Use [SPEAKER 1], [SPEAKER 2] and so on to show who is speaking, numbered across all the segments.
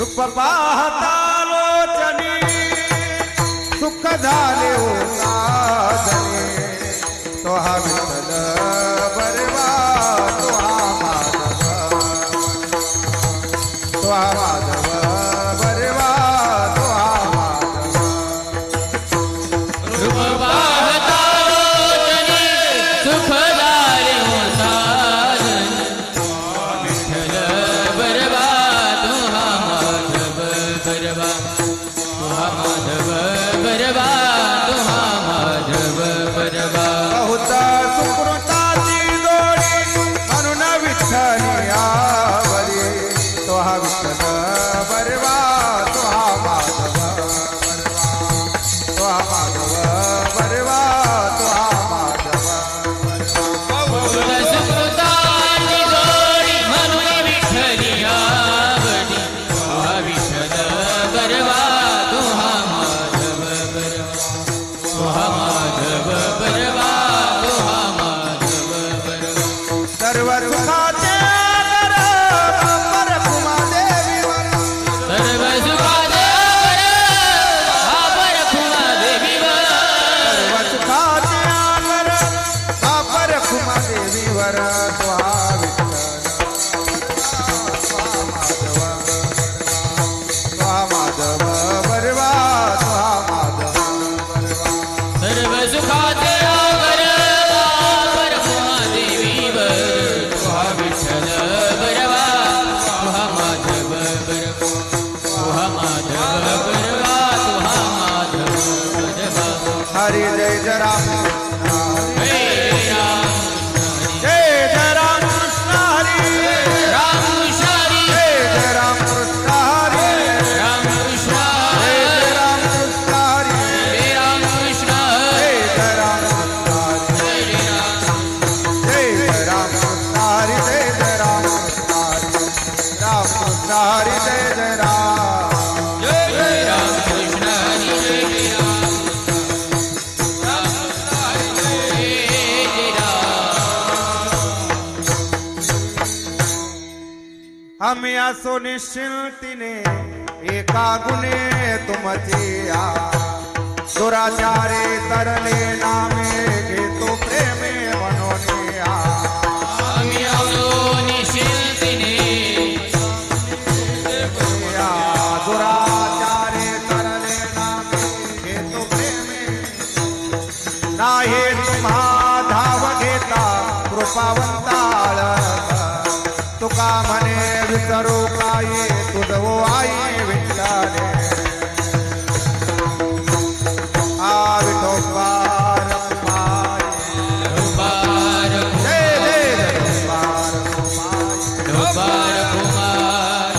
[SPEAKER 1] रूप पाहता लोचनी सुख झाले हो साजने तो हा विठ्ठल बरवा तो हा माधव तो हा माधव बरवा तो हा माधव
[SPEAKER 2] रूप पाहता लोचनी सुख झाले हो साजन विठ्ठल बरवा तो हा माधव बरवा तो हा माधव बरवा तो हा माधव बरवा
[SPEAKER 1] बहुत सुकृताची जोडी म्हणून विठ्ठली आवडी तो हा विठ्ठल बरवा तो हा माधव बरवा तो हा माधव बरवा तो हा माधव
[SPEAKER 2] सुकृताची जोडी म्हणून विठ्ठली आवडी तो हा विठ्ठल बरवा तो हा माधव बरवा तो हा माधव बरवा तो हा माधव बरवा
[SPEAKER 1] सर्व सुखाचे आदर बापर कुमादेवीवर
[SPEAKER 2] सर्व सुखाचे आदर कुमादेवीवर
[SPEAKER 1] सर्व सुखाचे आदर बापर कुमादेवीवर तो हा विठ्ठल तो हा माधव बरवा तो हा माधव बरवा
[SPEAKER 2] सर्व सुखाचे आगर बापर कुमादेवीवर तो हा विठ्ठल बरवा तो हा माधव बरवा तो हा माधव बरवा तो हा माधव बरवा
[SPEAKER 1] हरी जय जय राम
[SPEAKER 2] हे राम
[SPEAKER 1] जय जय राम कृष्ण हरी
[SPEAKER 2] राम कृष्ण हरी
[SPEAKER 1] जय जय राम कृष्ण हरी
[SPEAKER 2] राम कृष्ण
[SPEAKER 1] जय जय राम कृष्ण हरी
[SPEAKER 2] हे राम कृष्ण
[SPEAKER 1] जय जय राम कृष्ण हरी जय जय राम कृष्ण हरी जय जय राम कृष्ण हरी राम कृष्ण हरी जय जय राम
[SPEAKER 2] जय जय राम कृष्ण हरी जय जय राम राम कृष्ण हरी जय जय राम
[SPEAKER 1] आम्ही असो निश्चिंतीने एका गुणे तुमची दुराचारे तरले नामे घेतो प्रेमे म्हणून
[SPEAKER 2] आम्ही असो निश्चिंतीने
[SPEAKER 1] दुराचारे तरले नामे घेतो प्रेमे नाही तुम्हा धाव घेता कृपावंताळ तुका म्हणे विसरू काय तुझो आई विठ्ठले आ विठोबार कुमार
[SPEAKER 2] ढोबार
[SPEAKER 1] जय जय विठोबार कुमार
[SPEAKER 2] ढोबार कुमार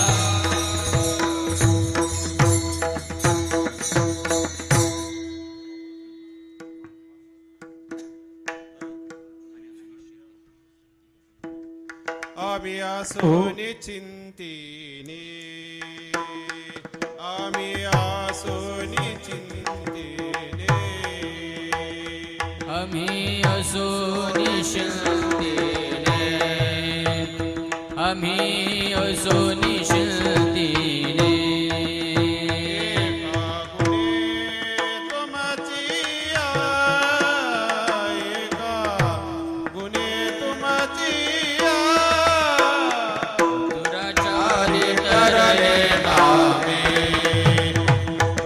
[SPEAKER 3] आम्ही असो निचिंतीने आम्ही असो निचिंतीने
[SPEAKER 2] आम्ही असो निश्चिंतीने आम्ही असो निश्चिंतीने
[SPEAKER 3] एका गुणे तुमची एका गुणे तुमची
[SPEAKER 2] दुराचारी तरले नामे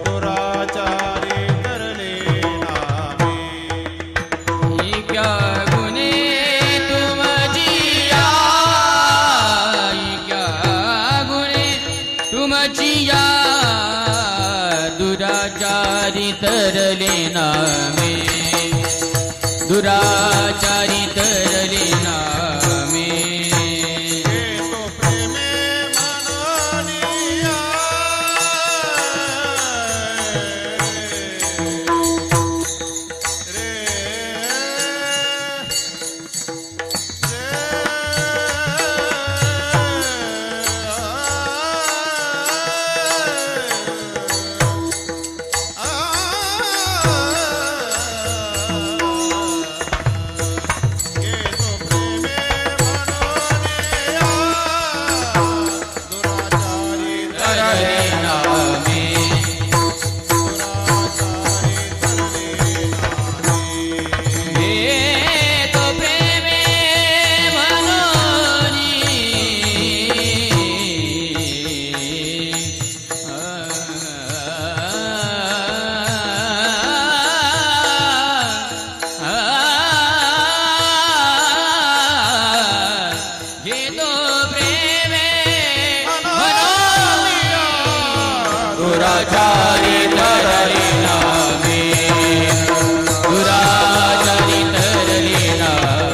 [SPEAKER 3] दुराचारी तरले नामे
[SPEAKER 2] इक्या गुणे तुमची इक्या गुणे तुमची दुराचारी तरले नामे दुराचारी तरले नामे
[SPEAKER 3] घेतो प्रेमे मनोनिया रे घेतो
[SPEAKER 2] दुराचारी तरले नामे दुराचारी तरले नामे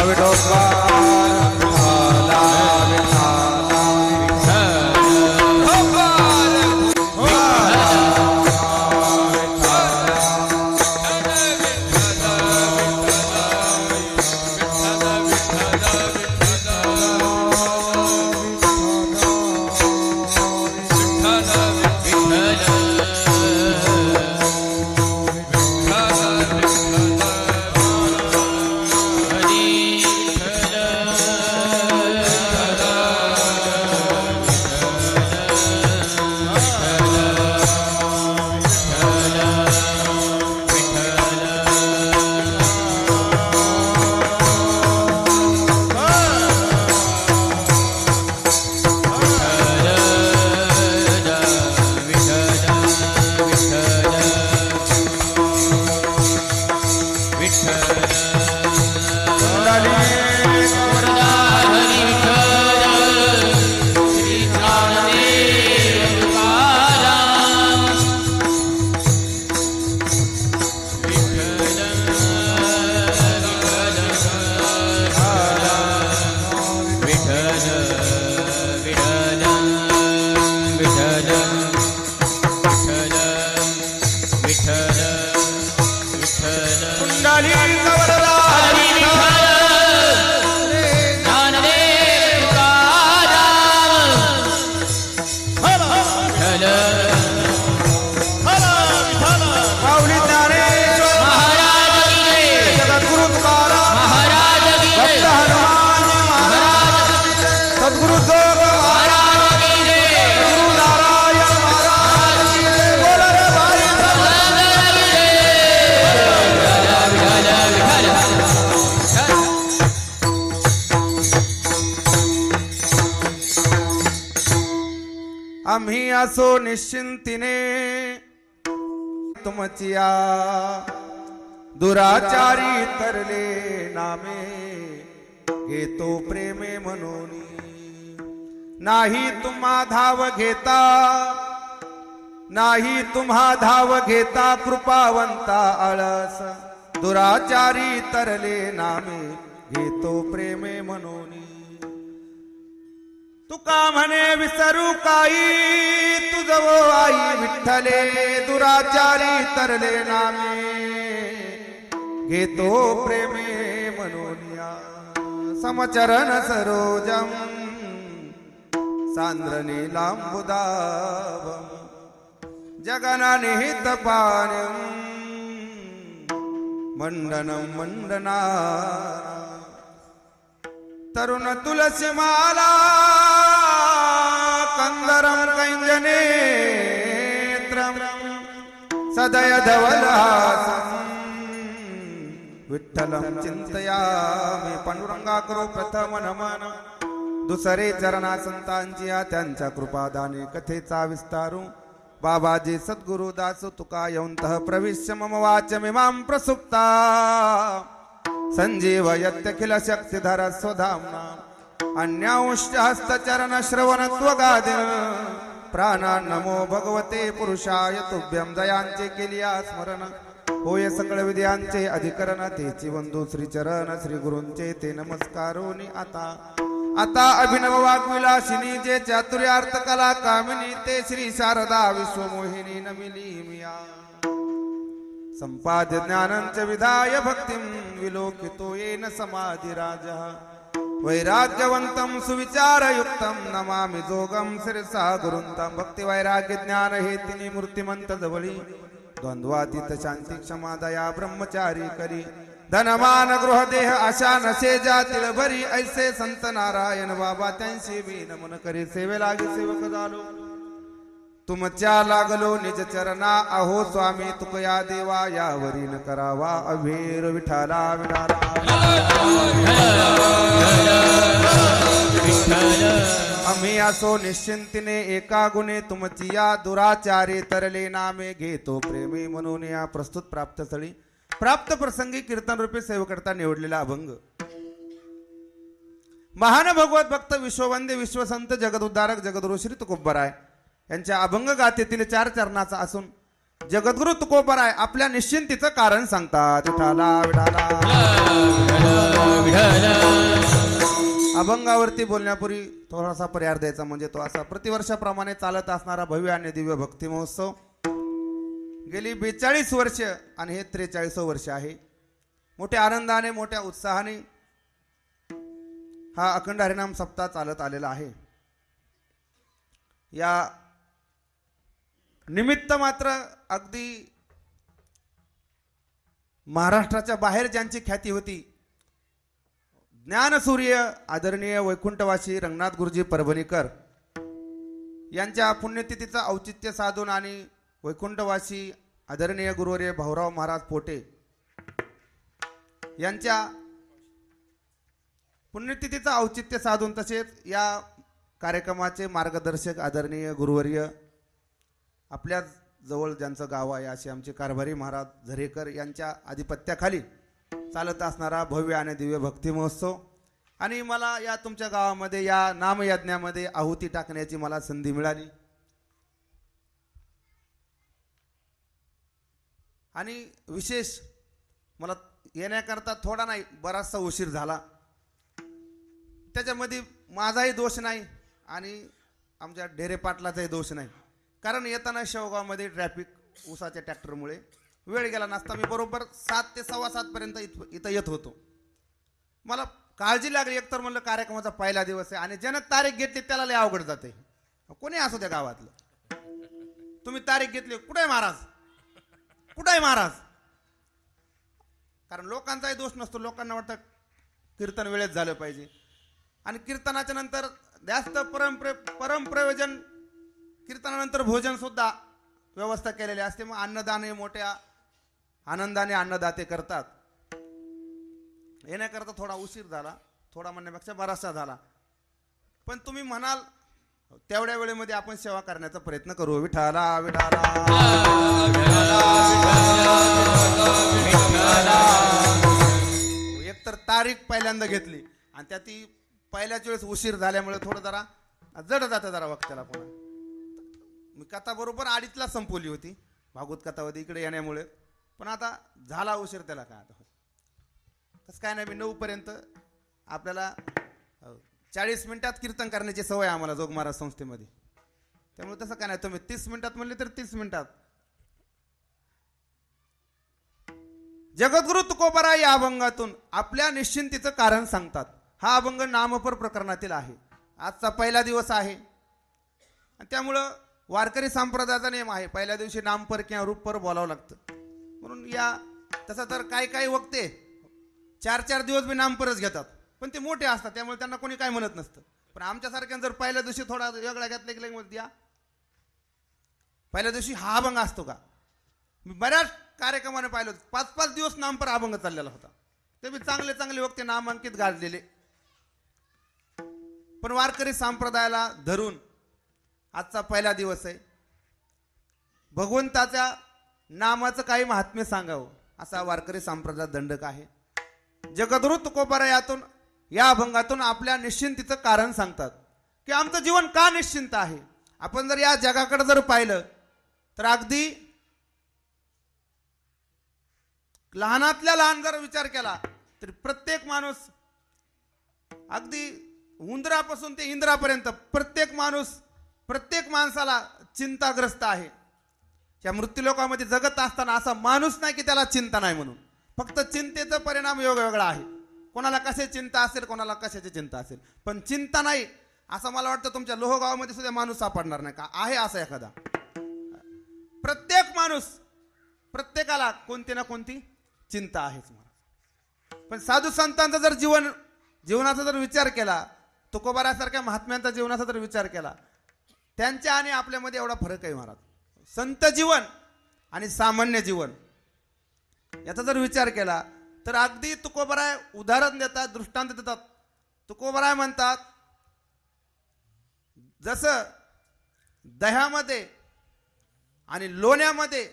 [SPEAKER 1] विठोबा आम्ही असो निश्चिंतीने तुमचिया दुराचारी तरले नामे घेतो प्रेमे म्हणून नाही तुम्हा धाव घेता नाही तुम्हा धाव घेता कृपावंता आळस दुराचारी तरले नामे घेतो प्रेमे म्हणून तुका म्हणे विसरू काही तुझ वो आई विठ्ठले दुराचारी तरले नामे घेतो प्रेमे मनोनिया समचरण सरोजम सांद्र नीलांबुदावम जगननिहित पाण्यम मंडनम मंडना तरुण तुलसी माला कंदरम कैंजनेत्रम सदय धवलहासम विठ्ठलम चिंतयामि पांडुरंगा करो प्रथम नमन दुसरे चरणा संतांची त्यांच्या कृपादाने कथेचा विस्तारू बाबाजी सद्गुरु दासो तुका यौंतः प्रविश्य मम वाचमिमां प्रसुप्ता संजीवयत्यखिल शक्तिधर स्वधाम्ना अन्यांश्च हस्तचरण श्रवण त्वगादिन प्राणा नमो भगवते पुरुषाय तुभ्यं दयांचे केलिया स्मरण होय सकळ विद्यांचे अधिकरण तेची बंधू श्री चरण श्री गुरूंचे ते नमस्कारोनी आता अभिनव वाग्विलासिनी जे चातुर्यार्थ कला कामिनी ते श्री शारदा विश्वमोहिनी नमिली मिया संपाद्य ज्ञानंच विधाय भक्तिं विलोकितो येन समाधिराजः वैराग्यवंतं सुविचारयुक्तं नमामि जोगं शिरसा गुरुंतं भक्ति वैराग्य ज्ञान हेतिनी मूर्तिमंत जवळी द्वंद्वातीत शांती क्षमा दया ब्रह्मचारी करी धनमान गृहदेह आशा नसे जातील भरी ऐसे संत नारायण बाबा त्यांशी बी नमन करी सेवे लागे सेवक झालो तुमच्या लागलो निज चरणा अहो स्वामी तुकया देवा यावरी न करावा अभेर विठाला विठाला आम्ही असो निश्चिंतीने एका गुणे तुमची या दुराचारे तरले नामे घेतो प्रेमी म्हणून या प्रस्तुत प्राप्त स्थळी प्राप्त प्रसंगी कीर्तन रूपी सेवकर्ता निवडलेला अभंग महान भगवत भक्त विश्ववंदे विश्वसंत जगदुद्धारक जगद्गुरु श्री तुकोबराय यांच्या अभंग गाथेतील 4 चरणाचा असून जगद्गुरु तुकोबराय आपल्या निश्चिंतीचं कारण सांगतात. विठाला विठाला. अभंगावरती बोलण्यापूर्वी थोडासा पर्याय द्यायचा, म्हणजे तो असा: प्रतिवर्षाप्रमाणे चालत असणारा भव्य आणि दिव्य भक्ती महोत्सव गेली 42 वर्ष आणि हे 43 वर्ष आहे. मोठ्या आनंदाने मोठ्या उत्साहाने हा अखंड हरिनाम सप्ताह चालत आलेला आहे. या निमित्त मात्र अगदी महाराष्ट्राच्या बाहेर ज्यांची ख्याती होती, ज्ञानसूर्य आदरणीय वैकुंठवासी रंगनाथ गुरुजी परभणीकर यांच्या पुण्यतिथीचा औचित्य साधून आणि वैकुंठवासी आदरणीय गुरुवर्य भाऊराव महाराज पोटे यांच्या पुण्यतिथीचा औचित्य साधून, तसेच या कार्यक्रमाचे मार्गदर्शक आदरणीय गुरुवर्य आपल्या जवळ ज्यांचं गाव आहे असे आमचे कारभारी महाराज झरेकर यांच्या आधिपत्याखाली चालत असणारा भव्य आणि दिव्य भक्ती महोत्सव, आणि मला या तुमच्या गावामध्ये या नामयज्ञामध्ये आहुती टाकण्याची मला संधी मिळाली. आणि विशेष मला येण्याकरता थोडा नाही बराचसा उशीर झाला. त्याच्यामध्ये माझाही दोष नाही आणि आमच्या ढेरे पाटलाचाही दोष नाही, कारण येताना शेवगावमध्ये ट्रॅफिक ऊसाच्या ट्रॅक्टरमुळे वेळ गेला नसता मी बरोबर 7 ते 7:15 पर्यंत इथं येत होतो. मला काळजी लागली, एकतर म्हणलं कार्यक्रमाचा पहिला दिवस आहे आणि ज्यानं तारीख घेतली त्याला लय अवघड जाते. कोणी असू त्या गावातलं, तुम्ही तारीख घेतली, कुठे आहे महाराज, कुठे आहे महाराज? कारण लोकांचाही दोष नसतो, लोकांना वाटतं कीर्तन वेळेत झालं पाहिजे, आणि कीर्तनाच्या नंतर जास्त परमप्रयोजन कीर्तनानंतर भोजन सुद्धा व्यवस्था केलेली असते. मग अन्नदान हे मोठ्या आनंदाने अन्नदाते करतात. येण्याकरता थोडा उशीर झाला, थोडा म्हणण्यापेक्षा बराचसा झाला, पण तुम्ही म्हणाल तेवढ्या वेळेमध्ये आपण सेवा करण्याचा प्रयत्न करू. विठाला विठाला. एकतर तारीख पहिल्यांदा घेतली आणि त्यात पहिल्याच वेळेस उशीर झाल्यामुळे थोडं जरा जड जातं जरा वक्त्याला. पुन्हा मी कथा बरोबर 2:30ला संपवली होती, भागवत कथा होती इकडे येण्यामुळे, पण आता झाला उशीर, त्याला काय आता तसं काय नाही. मी 9 पर्यंत आपल्याला 40 मिनिटात कीर्तन करण्याची सवय आम्हाला जोग महाराज संस्थेमध्ये, त्यामुळे तसं काय नाही. तुम्ही 30 मिनिटात म्हणले तर 30 मिनिटात. जगद्गुरु तुकोबराय या अभंगातून आपल्या निश्चिंतीचं कारण सांगतात. हा अभंग नामपर प्रकरणातील आहे. आजचा पहिला दिवस आहे आणि त्यामुळं वारकरी संप्रदायाचा नियम आहे, पहिल्या दिवशी नामपर किंवा रूपपर बोलावं लागतं. म्हणून या तसं तर काही वक्ते 4-4 दिवस बी नामपरच घेतात, पण ते मोठे असतात त्यामुळे त्यांना कोणी काय म्हणत नसतं. पण आमच्यासारख्या जर पहिल्या दिवशी थोडा वेगळा घेतला की लगेच द्या पहिल्या दिवशी हा अभंग असतो का? मी बऱ्याच कार्यक्रमाने पाहिलं 5-5 दिवस नामपर अभंग चाललेला होता, ते बी चांगले चांगले वक्ते नामांकित गाजलेले. पण वारकरी संप्रदायाला धरून आजचा पहिला दिवस आहे, भगवंताच्या नामाचं काही महात्म्य सांगावं असा वारकरी संप्रदाय दंडक आहे. जगद्गुरु तुकोबराय यातून या अभंगातून आपल्या निश्चिंतीचं कारण सांगतात की आमचं जीवन का निश्चिंत आहे. आपण जर या जगाकडे जर पाहिलं तर अगदी लहानातल्या लहान जर विचार केला तर प्रत्येक माणूस, अगदी उंदरापासून ते इंद्रापर्यंत प्रत्येक माणसाला चिंताग्रस्त आहे. या मृत्यूलोकामध्ये जगत असताना असा माणूस नाही की त्याला चिंता नाही म्हणून. फक्त चिंतेचा परिणाम वेगवेगळा आहे. कोणाला कशाची चिंता असेल, कोणाला कशाची चिंता असेल, पण चिंता नाही असं मला वाटतं तुमच्या लोहगावामध्ये सुद्धा माणूस सापडणार नाही का? आहे असा एखादा? प्रत्येक माणूस, प्रत्येकाला कोणती ना कोणती चिंता आहेच महाराज. पण साधू संतांचा जर जीवनाचा जर विचार केला, तुकोबारासारख्या महात्म्यांचा जीवनाचा जर विचार केला, त्यांच्या आणि आपल्यामध्ये एवढा फरक आहे महाराज. संत जीवन आणि सामान्य जीवन याचा जर विचार केला तर अगदी तुकोबराय उदाहरण देतात, दृष्टांत देतात. तुकोबराय म्हणतात जसं दह्यामध्ये आणि लोण्यामध्ये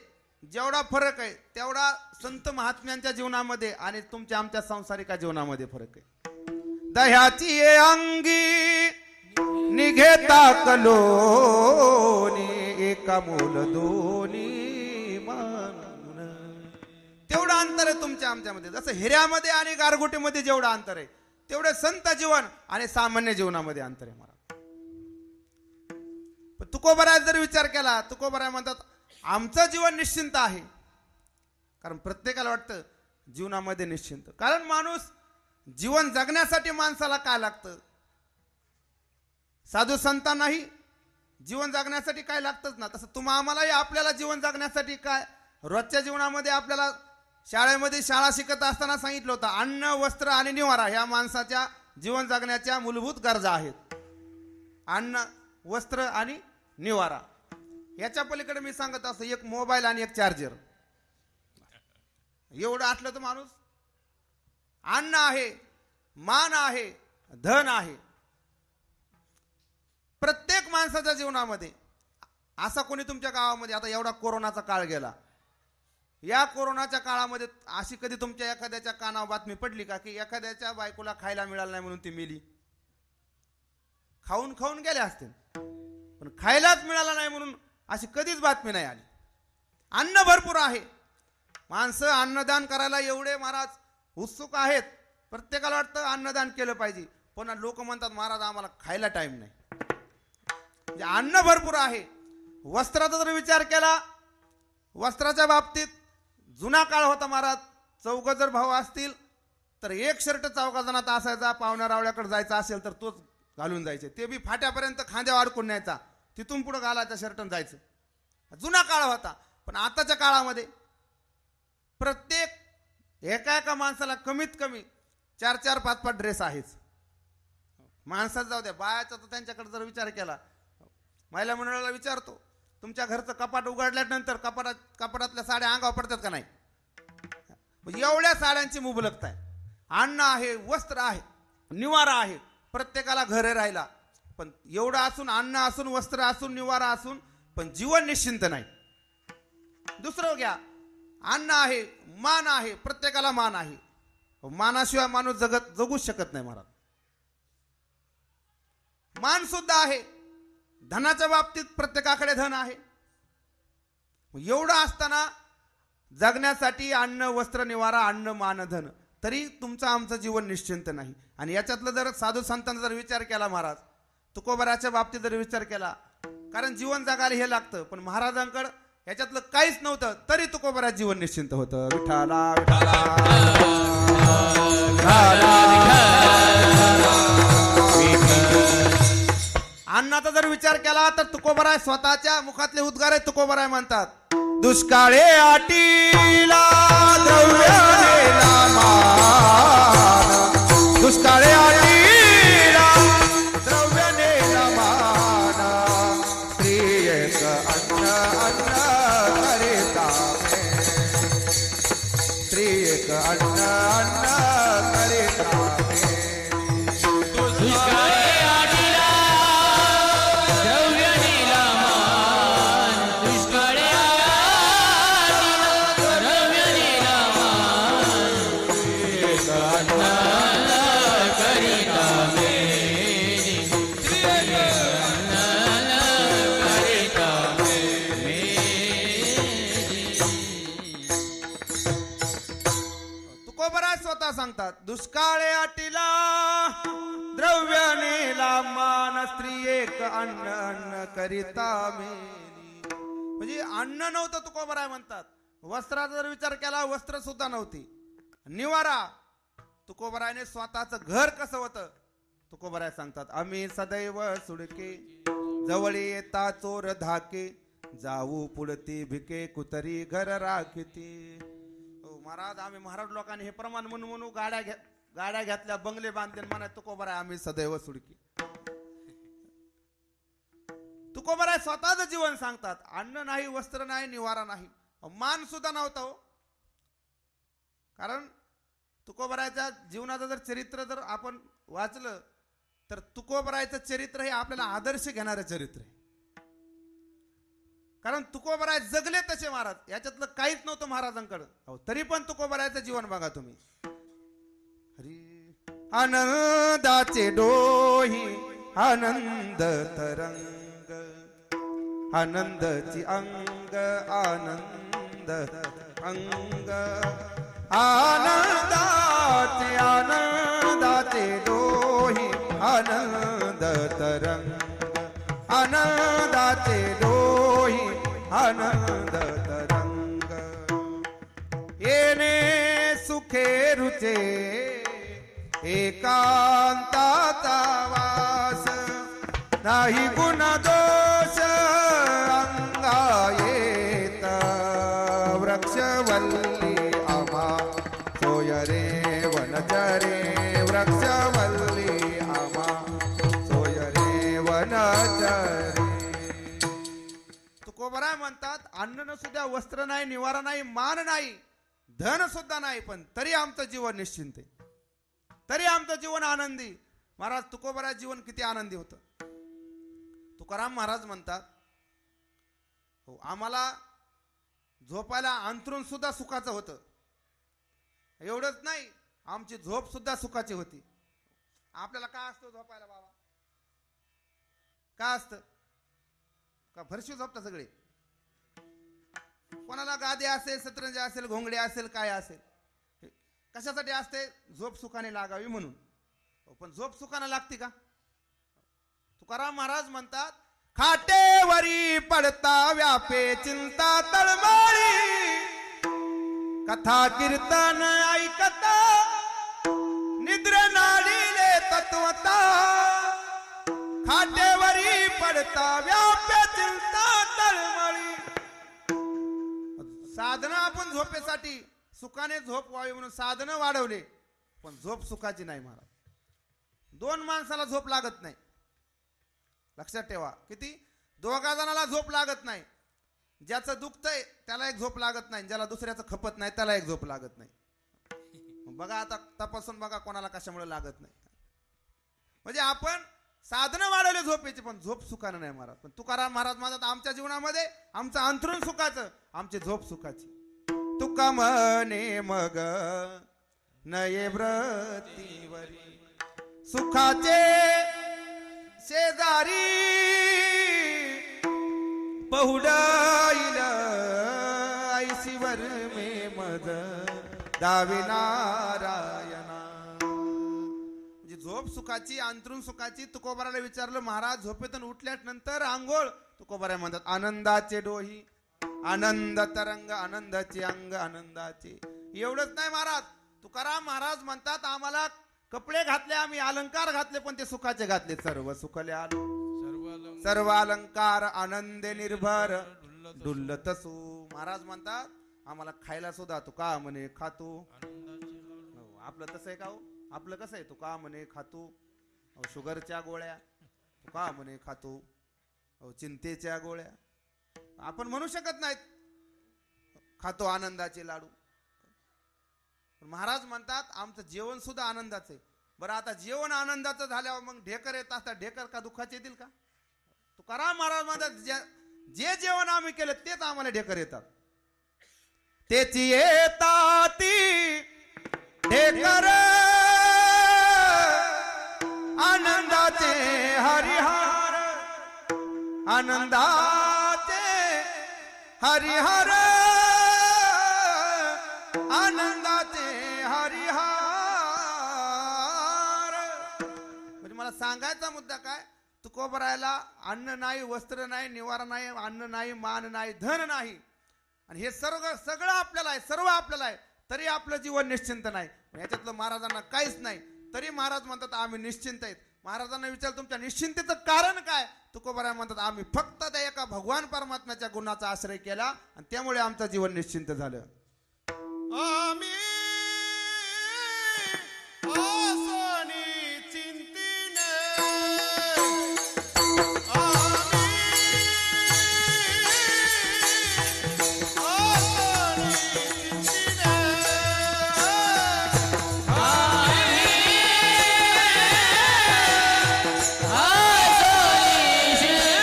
[SPEAKER 1] जेवढा फरक आहे तेवढा संत महात्म्यांच्या जीवनामध्ये आणि तुमच्या आमच्या सांसारिक जीवनामध्ये फरक आहे. दह्याची ये अंगी निघेता कलोनी एका मोल दोन्ही मान. तेवढं अंतर आहे तुमच्या आमच्यामध्ये. जसं हिऱ्यामध्ये आणि गारगोटीमध्ये जेवढं अंतर आहे तेवढे संत जीवन आणि सामान्य जीवनामध्ये अंतर आहे. मला तुकोबराय जर विचार केला, तुकोबराय म्हणतात आमचं जीवन निश्चिंत आहे. कारण प्रत्येकाला वाटतं जीवनामध्ये निश्चिंत. कारण माणूस जीवन जगण्यासाठी माणसाला काय लागतं? साधू संतांनाही जीवन जगण्यासाठी काय लागतंच ना. तसं तुम्हा आम्हालाही आपल्याला जीवन जगण्यासाठी काय, रोजच्या जीवनामध्ये आपल्याला शाळेमध्ये शाळा शिकत असताना सांगितलं होतं अन्न वस्त्र आणि निवारा ह्या माणसाच्या जीवन जगण्याच्या मूलभूत गरजा आहेत. अन्न वस्त्र आणि निवारा. याच्या पलीकडे मी सांगत असतो एक मोबाईल आणि एक चार्जर. एवढं असलं तर माणूस अन्न आहे, मान आहे, धन आहे. प्रत्येक माणसाच्या जीवनामध्ये असा कोणी तुमच्या गावामध्ये, आता एवढा कोरोनाचा काळ गेला, या कोरोनाच्या काळामध्ये अशी कधी तुमच्या एखाद्याच्या कानावर बातमी पडली का की एखाद्याच्या बायकोला खायला मिळालं नाही म्हणून ती मेली? खाऊन खाऊन गेले असतील पण खायलाच मिळालं नाही म्हणून अशी कधीच बातमी नाही आली. अन्न भरपूर आहे. माणसं अन्नदान करायला एवढे महाराज उत्सुक आहेत. प्रत्येकाला वाटतं अन्नदान केलं पाहिजे, पण लोक म्हणतात महाराज आम्हाला खायला टाइम नाही. म्हणजे अन्न भरपूर आहे. वस्त्राचा जर विचार केला, वस्त्राच्या बाबतीत जुना काळ होता महाराज. चौघ जर भाऊ असतील तर एक शर्ट चौघा जणात असायचा. पाहुण्या रावळ्याकडे जायचा असेल तर तोच घालून जायचे, ते बी फाट्यापर्यंत खांद्यावर अडकून न्यायचा, तिथून पुढे घालायचा शर्टन जायचं. जुना काळ होता. पण आताच्या काळामध्ये प्रत्येक एका एका माणसाला कमीत कमी 4-4, 5-5 ड्रेस आहेच. माणसात जाऊ द्या, बायाचा तर त्यांच्याकडे जर विचार केला, महिला मंडळाला विचारतो तुमच्या घरचं कपाट उघडल्यानंतर कपाटातल्या साड्या अंगावर पडतात का नाही? एवढ्या साड्यांची मुबलकता आहे. अन्न आहे, वस्त्र आहे, निवारा आहे. प्रत्येकाला घरे राहिला, पण एवढं असून, अन्न असून, वस्त्र असून, निवारा असून, पण जीवन निश्चिंत नाही. दुसरं घ्या, अन्न आहे, मान आहे, प्रत्येकाला मान आहे. मानाशिवाय माणूस जगूच शकत नाही महाराज. मान सुद्धा आहे. धनाच्या बाबतीत प्रत्येकाकडे धन आहे. एवढं असताना जगण्यासाठी अन्न वस्त्र निवारा, अन्न मान धन, तरी तुमचं आमचं जीवन निश्चिंत नाही. आणि याच्यातलं जर साधू संतांचा जर विचार केला महाराज, तुकोबराच्या बाबतीत जर विचार केला, कारण जीवन जगायला हे लागतं, पण महाराजांकडं याच्यातलं काहीच नव्हतं तरी तुकोबरात जीवन निश्चिंत होतं. विठाला अन्नाचा जर विचार केला तर तुकोबराय स्वतःच्या मुखातले उद्गार आहे. तुकोबराय म्हणतात दुष्काळे आटीला द्रव्यानेला मान, दुष्काळे आटीला द्रव्यानेला मान, स्त्री एक अन्न अन्न करिता मे, स्त्री एक अन्न अन्न करिता मे. सांगतात दुष्काळे आटीला द्रव्यानेला मान, स्त्री एक अन्न अन्न करिता मेली. म्हणजे अन्न नव्हतं तुकोबराय म्हणतात. वस्त्राचा जर विचार केला, वस्त्र सुद्धा नव्हती. निवारा, तुकोबरायने स्वतःचं घर कसं होतं तुकोबराय सांगतात आम्ही सदैव सुडके, जवळी येता चोर धाके, जाऊ पुढती भिके कुतरी घर राखती. महाराज आम्ही महाराज लोकांनी हे प्रमाण म्हणून म्हणून गाड्या घेतल्या, बंगले बांधले, म्हणा तुकोबराय आम्ही सदैव सुडकी. तुकोबराय स्वतःच जीवन सांगतात अन्न नाही, वस्त्र नाही, निवारा नाही, मान सुद्धा नव्हता हो. कारण तुकोबरायच्या जीवनाचं जर चरित्र जर आपण वाचलं तर तुकोबरायचं चरित्र हे आपल्याला आदर्श घेणारं चरित्र आहे. कारण तुकोबराय जगले तसे महाराज, याच्यातलं काहीच नव्हतं महाराजांकडं, तरी पण तुकोबरायचं जीवन बघा तुम्ही. आनंदाचे डोही आनंद तरंग आनंदची अंग आनंद अंग आनंदाचे डोही आनंद तरंग आनंदाचे डोही आनंद तरंग येणे सुखे रुचे एकांताचा वास नाही गुण दोष अंगा येत वृक्षवल्ली आम्हा सोय रे वनचरे वृक्षवल्ली आम्हा सोय रे वनचरे. तुकोबराय म्हणतात अन्न सुद्धा वस्त्र नाही निवारा नाही मान नाही धन सुद्धा नाही पण तरी आमचं जीवन निश्चिंत आहे तरी आमचं जीवन आनंदी. महाराज तुकोबराय जीवन किती आनंदी होतं. तुकाराम महाराज म्हणतात हो आम्हाला झोपायला अंथरूण सुद्धा सुखाचं होतं. एवढंच नाही आमची झोप सुद्धा सुखाची होती. आपल्याला काय असतं झोपायला बाबा काय असतं का फरशी झोपता सगळे. कोणाला गादी असेल सतरंजी असेल घोंगडे असेल काय असेल कशासाठी असते झोप सुखाने लागावी म्हणून. पण झोप सुखाने लागते का. तुकाराम महाराज म्हणतात खाटेवरी पडता व्यापे चिंता तळमळी कथा कीर्तन ऐकता निद्र नाडीले तत्वता खाटेवरी पडता व्यापे चिंता तळमळी. साधनं आपण झोपेसाठी सुखाने झोप व्हावी म्हणून साधनं वाढवले पण झोप सुखाची नाही महाराज. दोन माणसाला झोप लागत नाही लक्षात ठेवा. किती दोघा जणाला झोप लागत नाही. ज्याचं दुखतंय त्याला एक झोप लागत नाही ज्याला दुसऱ्याचं खपत नाही त्याला एक झोप लागत नाही. बघा आता तपासून बघा कोणाला कशामुळे लागत नाही. म्हणजे आपण साधनं वाढवले झोपेची पण झोप सुखानं नाही महाराज. पण तुकाराम महाराज म्हणतात आमच्या जीवनामध्ये आमचं अंथरूण सुखाचं आमची झोप सुखाची. तुका म्हणे मग नये व्रतीवरी सुखाचे शेजारी पहुडाईल ऐशीवर मे मद दावे नारायणा. म्हणजे झोप सुखाची अंतरून सुखाची. तुकोबाराला विचारलं महाराज झोपेतून उठल्यानंतर आंघोळ. तुकोबारा म्हणतात आनंदाचे डोही आनंद तरंग आनंदाचे अंग आनंदाचे. एवढंच नाही महाराज तुकाराम महाराज म्हणतात आम्हाला कपडे घातले आम्ही अलंकार घातले पण ते सुखाचे घातले. सर्व सुखले आलो सर्व अलंकार आनंदे निर्भर डुल्लत सु. महाराज म्हणतात आम्हाला खायला सुद्धा तू का म्हणे खातो. आपलं तसं आहे का हो. आपलं कसं आहे तू का म्हणे खातो. शुगरच्या गोळ्या तू का म्हणे खातो. चिंतेच्या गोळ्या आपण म्हणू शकत नाहीत खातो आनंदाचे लाडू. महाराज म्हणतात आमचं जेवण सुद्धा आनंदाचं आहे. बरं आता जेवण आनंदाचं झाल्यावर मग ढेकर येत असतात ढेकर का दुःखाचे येतील का. तुकाराम महाराज म्हणतात जे जेवण आम्ही केलं तेच आम्हाला ढेकर येतात. त्याची येतात ढेकर आनंदाचे हरिहर आनंदाचे हरिहर आनंदाचे हरिहर. म्हणजे मला सांगायचा मुद्दा काय तुकोबरायला अन्न नाही वस्त्र नाही निवारा नाही अन्न नाही मान नाही धन नाही आणि हे सगळं आपल्याला आहे सर्व आपल्याला आहे तरी आपलं जीवन निश्चिंत नाही. याच्यातलं महाराजांना काहीच नाही तरी महाराज म्हणतात आम्ही निश्चिंत आहेत. महाराजांना विचारलं तुमच्या निश्चिंतेचं कारण काय. तुकोबराय म्हणतात आम्ही फक्त त्या एका भगवान परमात्म्याच्या गुणाचा आश्रय केला आणि त्यामुळे आमचं जीवन निश्चिंत झालं.
[SPEAKER 3] आम्ही आसनी चिंतीने आम्ही आसनी चिंतीने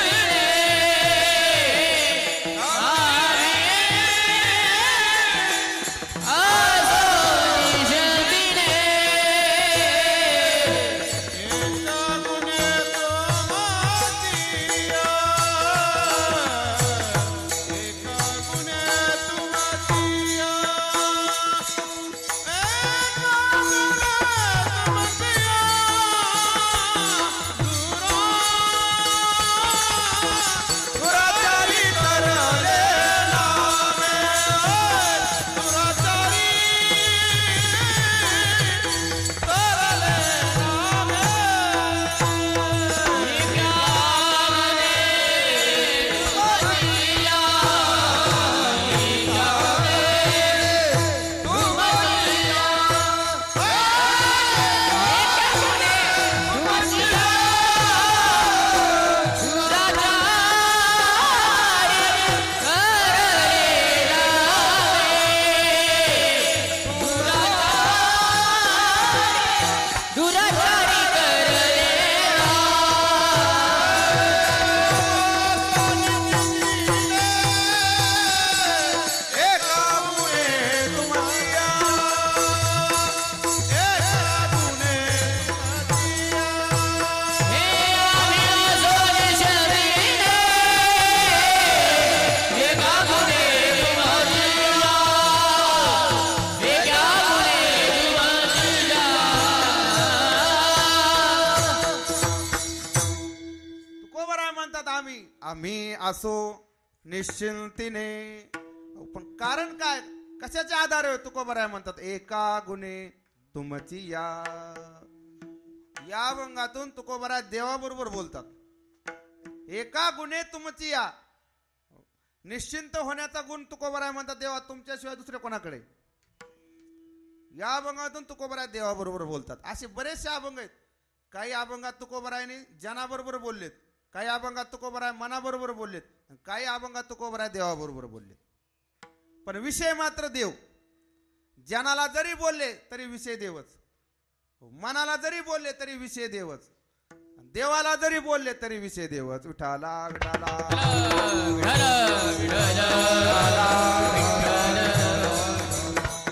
[SPEAKER 2] आसोनी
[SPEAKER 1] म्हणतात आम्ही असो निश्चिंतीने. पण कारण काय, कशाच्या आधारे तुकोबराय म्हणतात एका गुणे तुमची या अभंगातून तुकोबराय देवाबरोबर बोलतात. एका गुणे तुमची निश्चिंत होण्याचा गुण तुकोबराय म्हणतात देवा तुमच्याशिवाय दुसरे कोणाकडे. या अभंगातून तुकोबराय देवाबरोबर बोलतात. असे बरेचसे अभंग आहेत. काही अभंगात तुकोबरायने जनाबरोबर बोललेत, काही अभंगात तुकोबराय मनाबरोबर बोललेत, काही अभंगात तुकोबराय देवाबरोबर बोललेत. पण विषय मात्र देव. जनाला जरी बोलले तरी विषय देवच, मनाला जरी बोलले तरी विषय देवच, देवाला जरी बोलले तरी विषय देवच. विठाला विठाला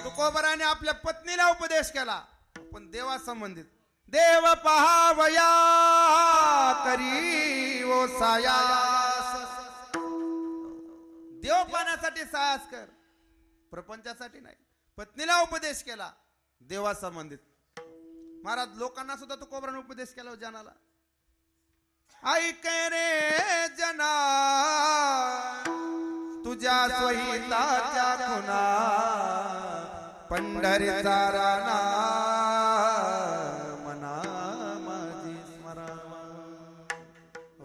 [SPEAKER 1] तुकोबराने आपल्या पत्नीला उपदेश केला, पण देवा संबंधित. देव पहावया करी ओ सायास. देव पाहण्यासाठी सायास कर, प्रपंचासाठी नाही. पत्नीला उपदेश केला देवा संबंधित. महाराज लोकांना सुद्धा तुकोबराने उपदेश केला जनाला. ऐक रे जना तुझ्या स्वहिताच्या खुना पंढरीचा राणा मना माझी स्मरावा.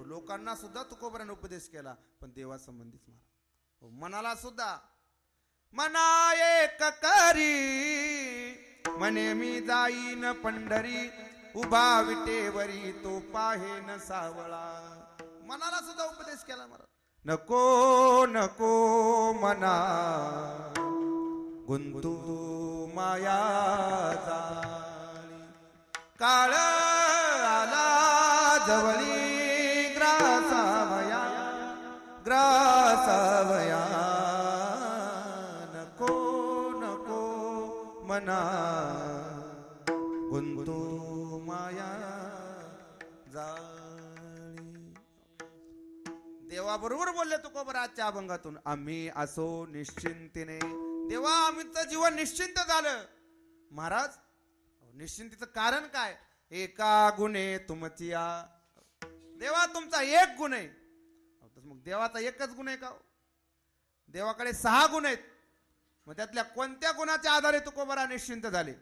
[SPEAKER 1] लोकांना सुद्धा तुकोबराने उपदेश केला, पण देवा संबंधीच महाराज. मनाला सुद्धा मना एक करी म्हणे मी जाईन पंढरी उभा विटेवरी तो पाहेन सावळा. मनाला सुद्धा उपदेश केला महाराज. नको नको मना गुंतू माया जाळी. काळ आला जवळी ग्रासावया ग्रासावया. नको नको मना गुंतू माया जाळी. देवाबरोबर बोलले तुकोबराय आजच्या अभंगातून. आम्ही असो निश्चिंतीने. देवा आमचं जीवन निश्चिंत झालं. महाराज निश्चिंतीचं कारण काय, एका गुणे तुमची देवा तुमचा एक गुण आहे. मग देवाचा एकच गुण आहे का, देवाकडे 6 गुण आहेत. मग त्यातल्या कोणत्या गुणाच्या आधारे तुकोबराय निश्चिंत झाले.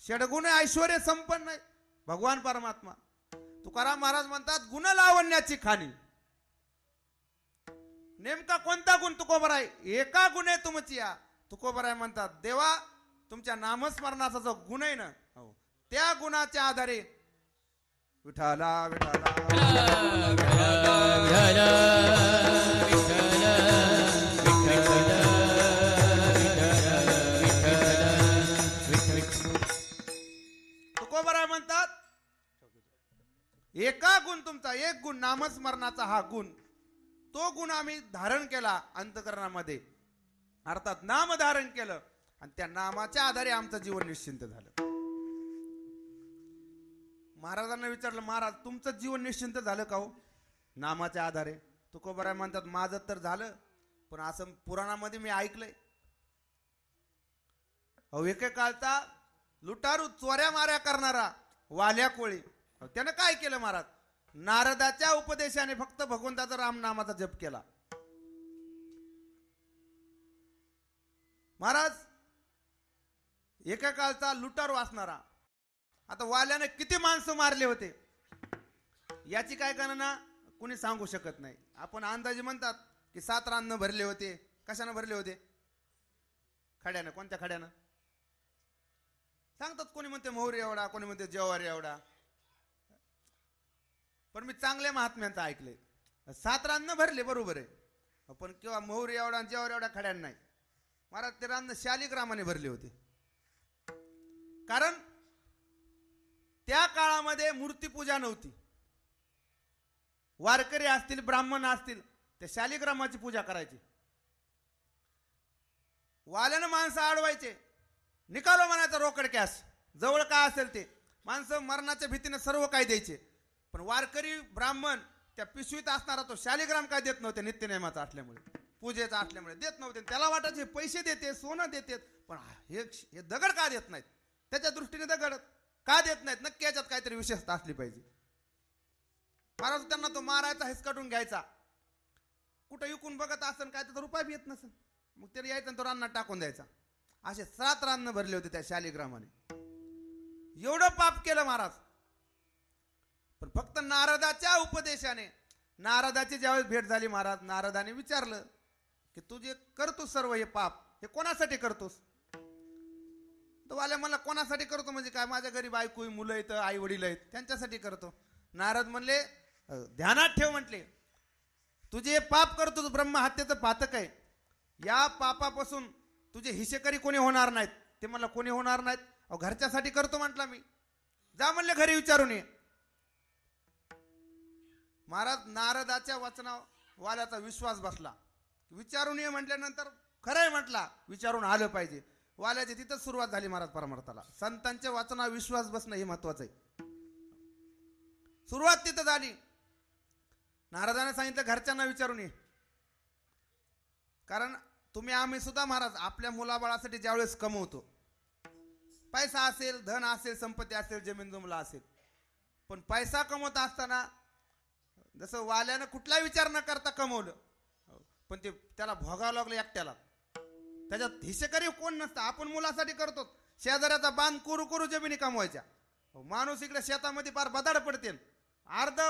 [SPEAKER 1] षडगुण ऐश्वर्य संपन्न आहे भगवान परमात्मा. तुकाराम महाराज म्हणतात गुण लावण्याची खाणी. नेमका कोणता गुण तुकोबराय, एका गुणे तुमची तुकोबराय म्हणतात देवा तुमच्या नामस्मरणाचा जो गुण आहे ना, त्या गुणाच्या आधारे विठाला विठाला तुकोबराय म्हणतात एका गुण तुमचा, एक गुण नामस्मरणाचा हा गुण, तो गुण आम्ही धारण केला अंतकरणामध्ये, अर्थात नाम धारण केलं आणि त्या नामाच्या आधारे आमचं जीवन निश्चिंत झालं. महाराजांना विचारलं महाराज तुमचं जीवन निश्चिंत झालं का हो नामाच्या आधारे. तुकोबराय म्हणतात माझं तर झालं, पण असं पुराणामध्ये मी ऐकलंय अहो एके काळचा लुटारू चोऱ्या माऱ्या करणारा वाल्या कोळी, त्यानं काय केलं महाराज, नारदाच्या उपदेशाने फक्त भगवंताचा रामनामाचा जप केला. महाराज एका काळचा लुटारू असणारा, आता वाल्याने किती माणसं मारले होते याची काय गणना कुणी सांगू शकत नाही. आपण अंदाजे म्हणतात की 7 रान भरले होते. कशानं भरले होते, खड्यानं. कोणत्या खड्यानं सांगतात, कोणी म्हणते मोहरी एवढा, कोणी म्हणते जवारी एवढा. पण मी चांगल्या महात्म्यांचं ऐकलंय 7 रान भरले बरोबर आहे, पण किंवा मोहरी एवढा जवारी एवढा खड्यानं नाही. महाराज ते रान शालिग्रामाने भरले होते. कारण त्या काळामध्ये मूर्तीपूजा नव्हती. वारकरी असतील ब्राह्मण असतील ते शालिग्रामाची पूजा करायची. वाल्यानं माणसं अडवायचे, निकालो म्हणायचा रोकड कॅश, जवळ काय असेल ते. माणसं मरणाच्या भीतीने सर्व काय द्यायचे, पण वारकरी ब्राह्मण त्या पिशवीत असणारा तो शालिग्राम काय देत नव्हते. नित्यनेमाचा असल्यामुळे, पूजेचा असल्यामुळे देत नव्हते. त्याला वाटायचे पैसे देते, सोनं देते, पण हे दगड का देत नाहीत. त्याच्या दृष्टीने दगड का देत नाहीत, नक्की याच्यात काहीतरी विशेषता असली पाहिजे. महाराज त्यांना तो मारायचा, हिसकाटून घ्यायचा. कुठं विकून बघत असन काय तर रुपया बी येत नसन, मग त्याला यायचं आणि तो रान्नात टाकून द्यायचा. असे 7 रान्न भरले होते त्या शालिग्रामाने. एवढं पाप केलं महाराज. पण फक्त नारदाच्या उपदेशाने, नारदाची ज्यावेळेस भेट झाली महाराज, नारदाने विचारलं की तू जे करतोस सर्व हे पाप, हे कोणासाठी करतोस? तो वाल्या मला कोणासाठी करतो म्हणजे काय, माझ्या घरी बायको मुलं आहेत, आई वडील आहेत, त्यांच्यासाठी करतो. नारद म्हणले ध्यानात ठेव, म्हटले तुझे पाप करतो, ब्रह्म हत्येचं पातक आहे. या पापापासून तुझे हिशेकरी कोणी होणार नाहीत. ते मला कोणी होणार नाहीत, अहो घरच्यासाठी करतो म्हटला मी. जा म्हणले घरी विचारून ये. महाराज नारदाच्या वचना वाल्याचा विश्वास बसला. विचारून ये म्हटल्यानंतर खरंय म्हटला, विचारून आलं पाहिजे. वाल्याची तिथंच सुरुवात झाली महाराज परमार्थाला. संतांच्या वचना विश्वास बसणं हे महत्वाचं आहे. सुरुवात तिथं झाली. नारदाने सांगितलं घरच्यांना विचारून ये, कारण तुम्ही आम्ही सुद्धा महाराज आपल्या मुलाबाळासाठी ज्यावेळेस कमवतो, पैसा असेल, धन असेल, संपत्ती असेल, जमीन जुमला असेल, पण पैसा कमवत असताना जसं वाल्यानं कुठला विचार न करता कमवलं, पण ते त्याला भोगावं लागलं एकट्याला. त्याच्यात हिशेकरी कोण नसतं. आपण मुलासाठी करतो. शेजाऱ्याचा बांध कुरू कुरू जमिनी कमवायच्या. माणूस इकडे शेतामध्ये फार बदाड पडते, अर्ध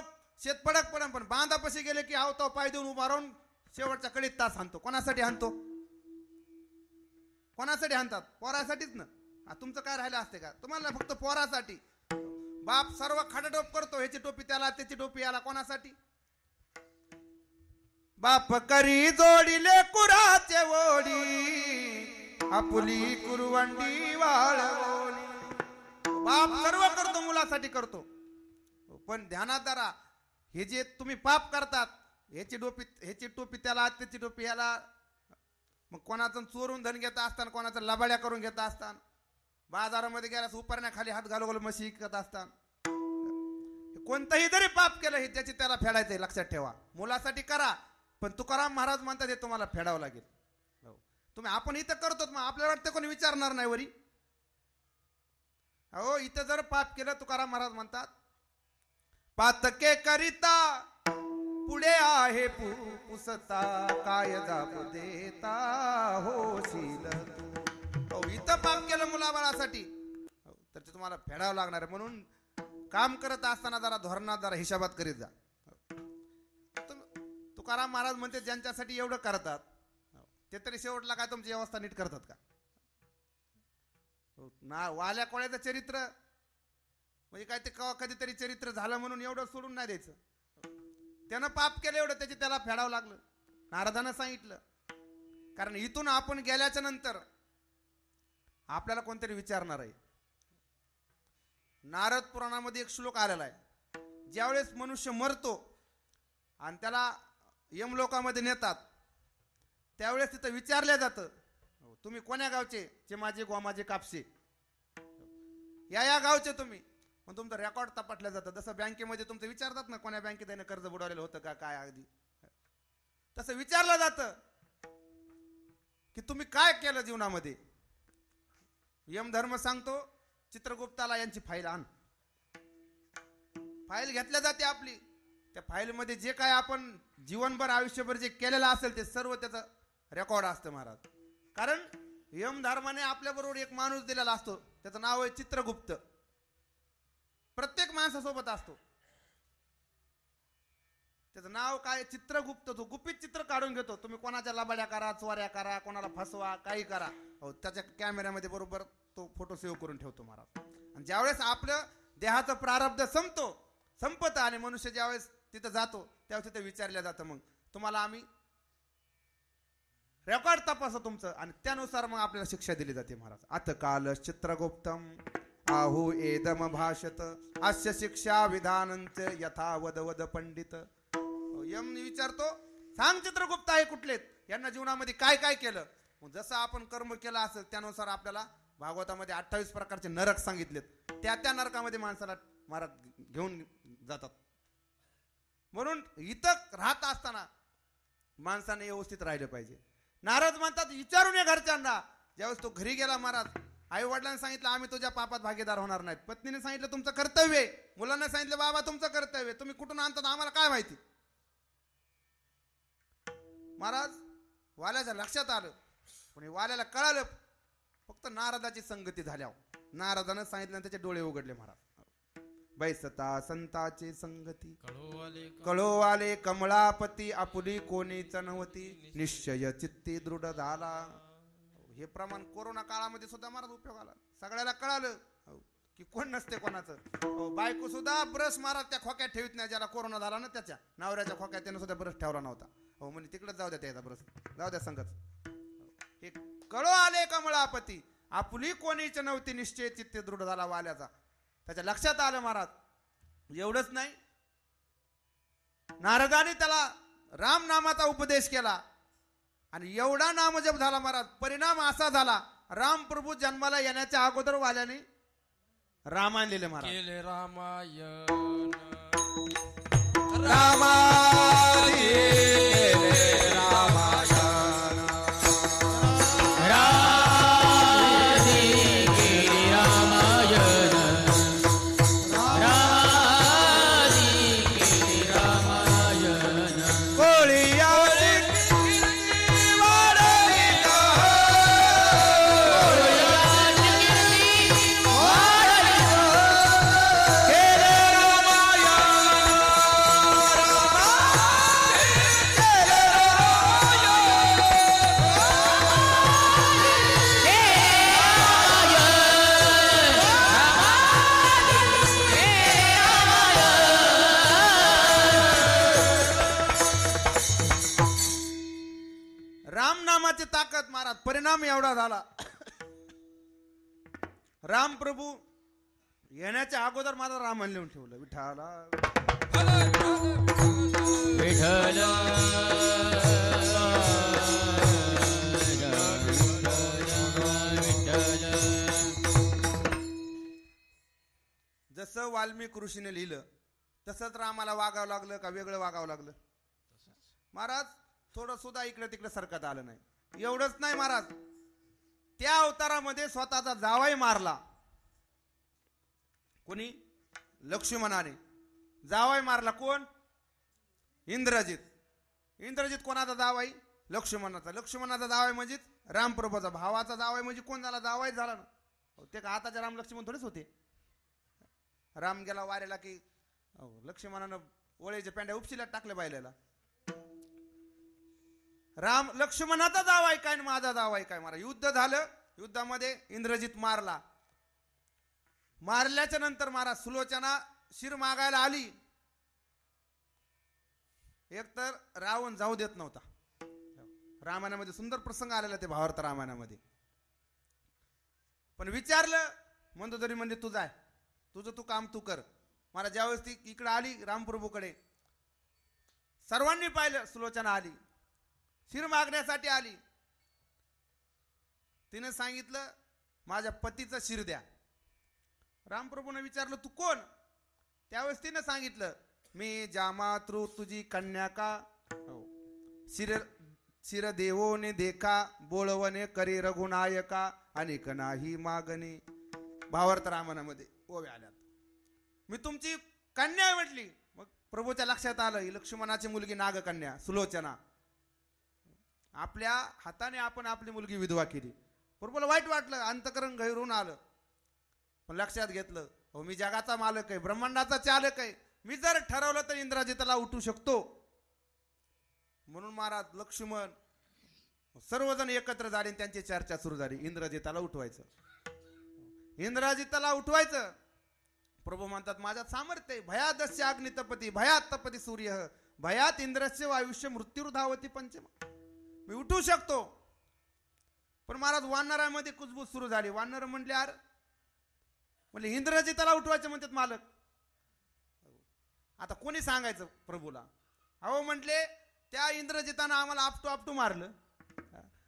[SPEAKER 1] शेत पडक पडन, पण बांधापाशी गेले की तो पाय देऊन उभा राहून शेवटच्या कडीत तास हाणतो. कोणासाठी हाणतो? कोणासाठी हाणतात? पोरासाठीच ना. तुमचं काय राहिलं असते का? तुम्हाला फक्त पोरासाठी. बाप सर्व खाटाटोप करतो, ह्याची टोपी त्याला, त्याची टोपी याला. कोणासाठी? बाप करी जोडिले कुराचे ओढी, आपुली कुरवंडी वाळवली. बाप सर्व करतो, मुलासाठी करतो. पण ध्यानात धरा, हे जे तुम्ही पाप करतात, ह्याची टोपी त्याला, त्याची टोपी ह्याला, मग कोणाचं चोरून धन घेता असताना, कोणाचं लबाड्या करून घेता असताना, बाजारामध्ये गेल्यास उपरण्याखाली हात घालवलं म्हशी विकत असताना, कोणतंही जरी पाप केलं हे त्याची त्याला फेडायचंय. लक्षात ठेवा. मुलासाठी करा, पण तुकाराम महाराज म्हणतात हे तुम्हाला फेडावं लागेल. तुम्ही आपण इथं करतो, मग आपल्याला वाटतं कोणी विचारणार नाही वरी. हो, इथं जर पाप केलं, तुकाराम महाराज म्हणतात पातके करिता पुढे आहे पुसता, काय जाप देता होशील तू. हो, इथं पाप केलं मुलाबाळासाठी, तर ते तुम्हाला फेडावं लागणार आहे. म्हणून काम करत असताना जरा धोरणात, जरा हिशोबात करीत जा. तुकाराम महाराज म्हणते ज्यांच्यासाठी एवढं करतात ते तरी शेवटला काय तुमची व्यवस्था नीट करतात का? ना वाल्या कोळ्याचं चरित्र म्हणजे काय, ते कधीतरी चरित्र झालं म्हणून एवढं सोडून नाही द्यायचं. त्यानं पाप केलं एवढं, त्याची त्याला फेडावं लागलं. नारदानं सांगितलं, कारण इथून आपण गेल्याच्या नंतर आपल्याला कोणतरी विचारणार आहे. नारद पुराणामध्ये एक श्लोक आलेला आहे. ज्यावेळेस मनुष्य मरतो आणि त्याला यमलोकामध्ये नेतात, त्यावेळेस तिथं विचारलं जातं तुम्ही कोण्या गावचे? चे माझे गोमाजे कापसे. या गावचे तुम्ही. मग तुमचं रेकॉर्ड तपासलं जातं. जसं बँकेमध्ये तुमचं विचारतात ना, कोण्या बँकेत त्याने कर्ज बुडवलेलं होतं का काय, अगदी तसं विचारलं जातं की तुम्ही काय केलं जीवनामध्ये. यमधर्म सांगतो चित्रगुप्ताला यांची फाईल आण. फाईल घेतल्या जाते आपली. त्या फाईलमध्ये जे काय आपण जीवनभर आयुष्यभर जे केलेलं असेल ते सर्व त्याचं रेकॉर्ड असतं महाराज. कारण यमधर्माने आपल्याबरोबर एक माणूस दिलेला असतो, त्याचं नाव आहे चित्रगुप्त. प्रत्येक माणसासोबत असतो. त्याचं नाव काय? चित्रगुप्त. तो गुपित चित्र काढून घेतो. तुम्ही कोणाच्या लबाड्या करा, चोऱ्या करा, कोणाला फसवा, काही करा, हो त्याच्या कॅमेऱ्यामध्ये बरोबर तो फोटो सेव्ह करून ठेवतो महाराज. आणि ज्यावेळेस आपलं देहाचं प्रारब्ध संपत आणि मनुष्य ज्यावेळेस तिथं जातो त्यावेळेस तिथे विचारलं जातं, मग तुम्हाला आम्ही रेकॉर्ड तपासतो तुमचं, आणि त्यानुसार मग आपल्याला शिक्षा दिली जाते महाराज. अथ काल चित्रगुप्तम आहू एदम भाषत अस्य शिक्षा विधानंच यथा वद वद पंडित. यम विचारतो, सांग चित्रगुप्त आहे कुठलेत, यांना जीवनामध्ये काय काय केलं. मग जसं आपण कर्म केलं असेल त्यानुसार आपल्याला भागवतामध्ये 28 प्रकारचे नरक सांगितलेत. त्या नरकामध्ये माणसाला महाराज घेऊन जातात. म्हणून इथं राहत असताना माणसाने व्यवस्थित राहिलं पाहिजे. नारद म्हणतात विचारून ये घरच्यांना. ज्यावेळेस तो घरी गेला महाराज, आई वडिलांनी सांगितलं आम्ही तुझ्या पापात भागीदार होणार नाहीत, पत्नीने सांगितलं तुमचं कर्तव्य आहे, मुलांना सांगितलं बाबा तुमचं कर्तव्य आहे, तुम्ही कुठून आणतात आम्हाला काय माहिती. महाराज वाल्याच्या लक्षात आलं, पण हे वाल्याला कळालं फक्त नारदाची संगती झाल्यावर. नारदानं सांगितलं आणि त्याचे डोळे उघडले. महाराज बैसता संताची संगती कळो आले कमळापती, आपुली कोणीच नव्हती, निश्चय चित्ती दृढ झाला. हे प्रमाण कोरोना काळामध्ये सुद्धा महाराज उपयोग आला. सगळ्याला कळालं की कोण नसते कोणाचं. बायको सुद्धा ब्रश महाराज त्या खोक्यात ठेवीत नाही. ज्याला कोरोना झाला ना त्याच्या नवऱ्याच्या खोक्यात त्यानं सुद्धा ब्रश ठेवला नव्हता. हो म्हणजे तिकडे जाऊ द्या त्याचा ब्रश, जाऊ द्या संगत. हे कळो आले कमळापती, आपुली कोणीच नव्हती, निश्चय चित्ते दृढ झाला वाल्याचा. त्याच्या लक्षात आलं महाराज. एवढंच नाही, नारदाने त्याला राम नामाचा उपदेश केला आणि एवढा नामजप झाला महाराज. परिणाम असा झाला, राम प्रभू जन्माला येण्याच्या अगोदर वाल्याने रामायण लिहिले महाराज.
[SPEAKER 2] केले रामायण
[SPEAKER 1] रामनामाची ताकद महाराज. परिणाम एवढा झाला, राम प्रभू येण्याच्या अगोदर माझा रामायण लिहून ठेवलं. विठाला जसं वाल्मिक ऋषीने लिहिलं तसंच रामाला वागावं लागलं का वेगळं वागावं लागलं महाराज. थोडं सुद्धा इकडे तिकडे सरकत आलं नाही. एवढंच नाही महाराज, त्या अवतारामध्ये स्वतःचा जावाई मारला. कोणी? लक्ष्मणाने जावाई मारला. कोण? इंद्रजित. इंद्रजित कोणाचा जावाई? लक्ष्मणाचा. लक्ष्मणाचा जावाई म्हणजे रामप्रभूचा भावाचा जावाई. म्हणजे कोण झाला? जावाई झाला ना. ते का आताचे राम लक्ष्मण थोडेच होते. राम गेला वाऱ्याला की लक्ष्मणानं ओळीच्या पेंड्या उपशीला टाकल्या बायलेला. राम लक्ष्मणाचा जावाई काय आणि माझा जावाई काय. मारा युद्ध झालं. युद्धामध्ये इंद्रजित मारला. मारल्याच्या नंतर महाराज सुलोचना शिर मागायला आली. एकतर रावण जाऊ देत नव्हता. रामायणामध्ये सुंदर प्रसंग आलेला ते भावार्थ रामायणामध्ये. पण विचारलं मंदोदरी म्हणजे तुझा आहे, तुझं तू काम तू कर. मला ज्यावेळेस ती इकडे आली रामप्रभूकडे, सर्वांनी पाहिलं. सुलोचना आली, शिर मागण्यासाठी आली. तिने सांगितलं माझ्या पतीचं शिर द्या. रामप्रभूने विचारलं तू कोण? त्यावेळेस तिने सांगितलं मी जामातृ तुझी कन्या का. शिर देवोने देखा, बोळवणे करी रघुनायका, अनेक नाही मागणे. भावार्थ रामायणामध्ये ओव्या आल्यात. मी तुमची कन्या आहे म्हटली. मग प्रभूच्या लक्षात आलं ही लक्ष्मणाची मुलगी नागकन्या सुलोचना. आपल्या हाताने आपण आपली मुलगी विधवा केली. प्रभूला वाईट वाटलं, अंतकरण गैरून आलं. पण लक्षात घेतलं हो मी जगाचा मालक आहे, ब्रह्मांडाचा चालक आहे. मी जर ठरवलं तर इंद्रजिताला उठू शकतो. म्हणून महाराज लक्ष्मण सर्वजण एकत्र झाले आणि त्यांची चर्चा सुरू झाली. इंद्रजिताला उठवायचं, इंद्रजिताला उठवायचं. प्रभू म्हणतात माझ्यात सामर्थ्य आहे. भयादस्य अग्नितपती, भयात तपती सूर्य, भयात इंद्रस्य आयुष्य, मृत्युर्धावती पंचम. मी उठू शकतो. पण महाराज वानरामध्ये कुजबूज सुरू झाली. वानर म्हटले यार म्हणजे इंद्रजिताला उठवायचं म्हणतात मालक. आता कोणी सांगायचं प्रभूला? अहो म्हटले त्या इंद्रजितानं आम्हाला आपटू आपटू मारलं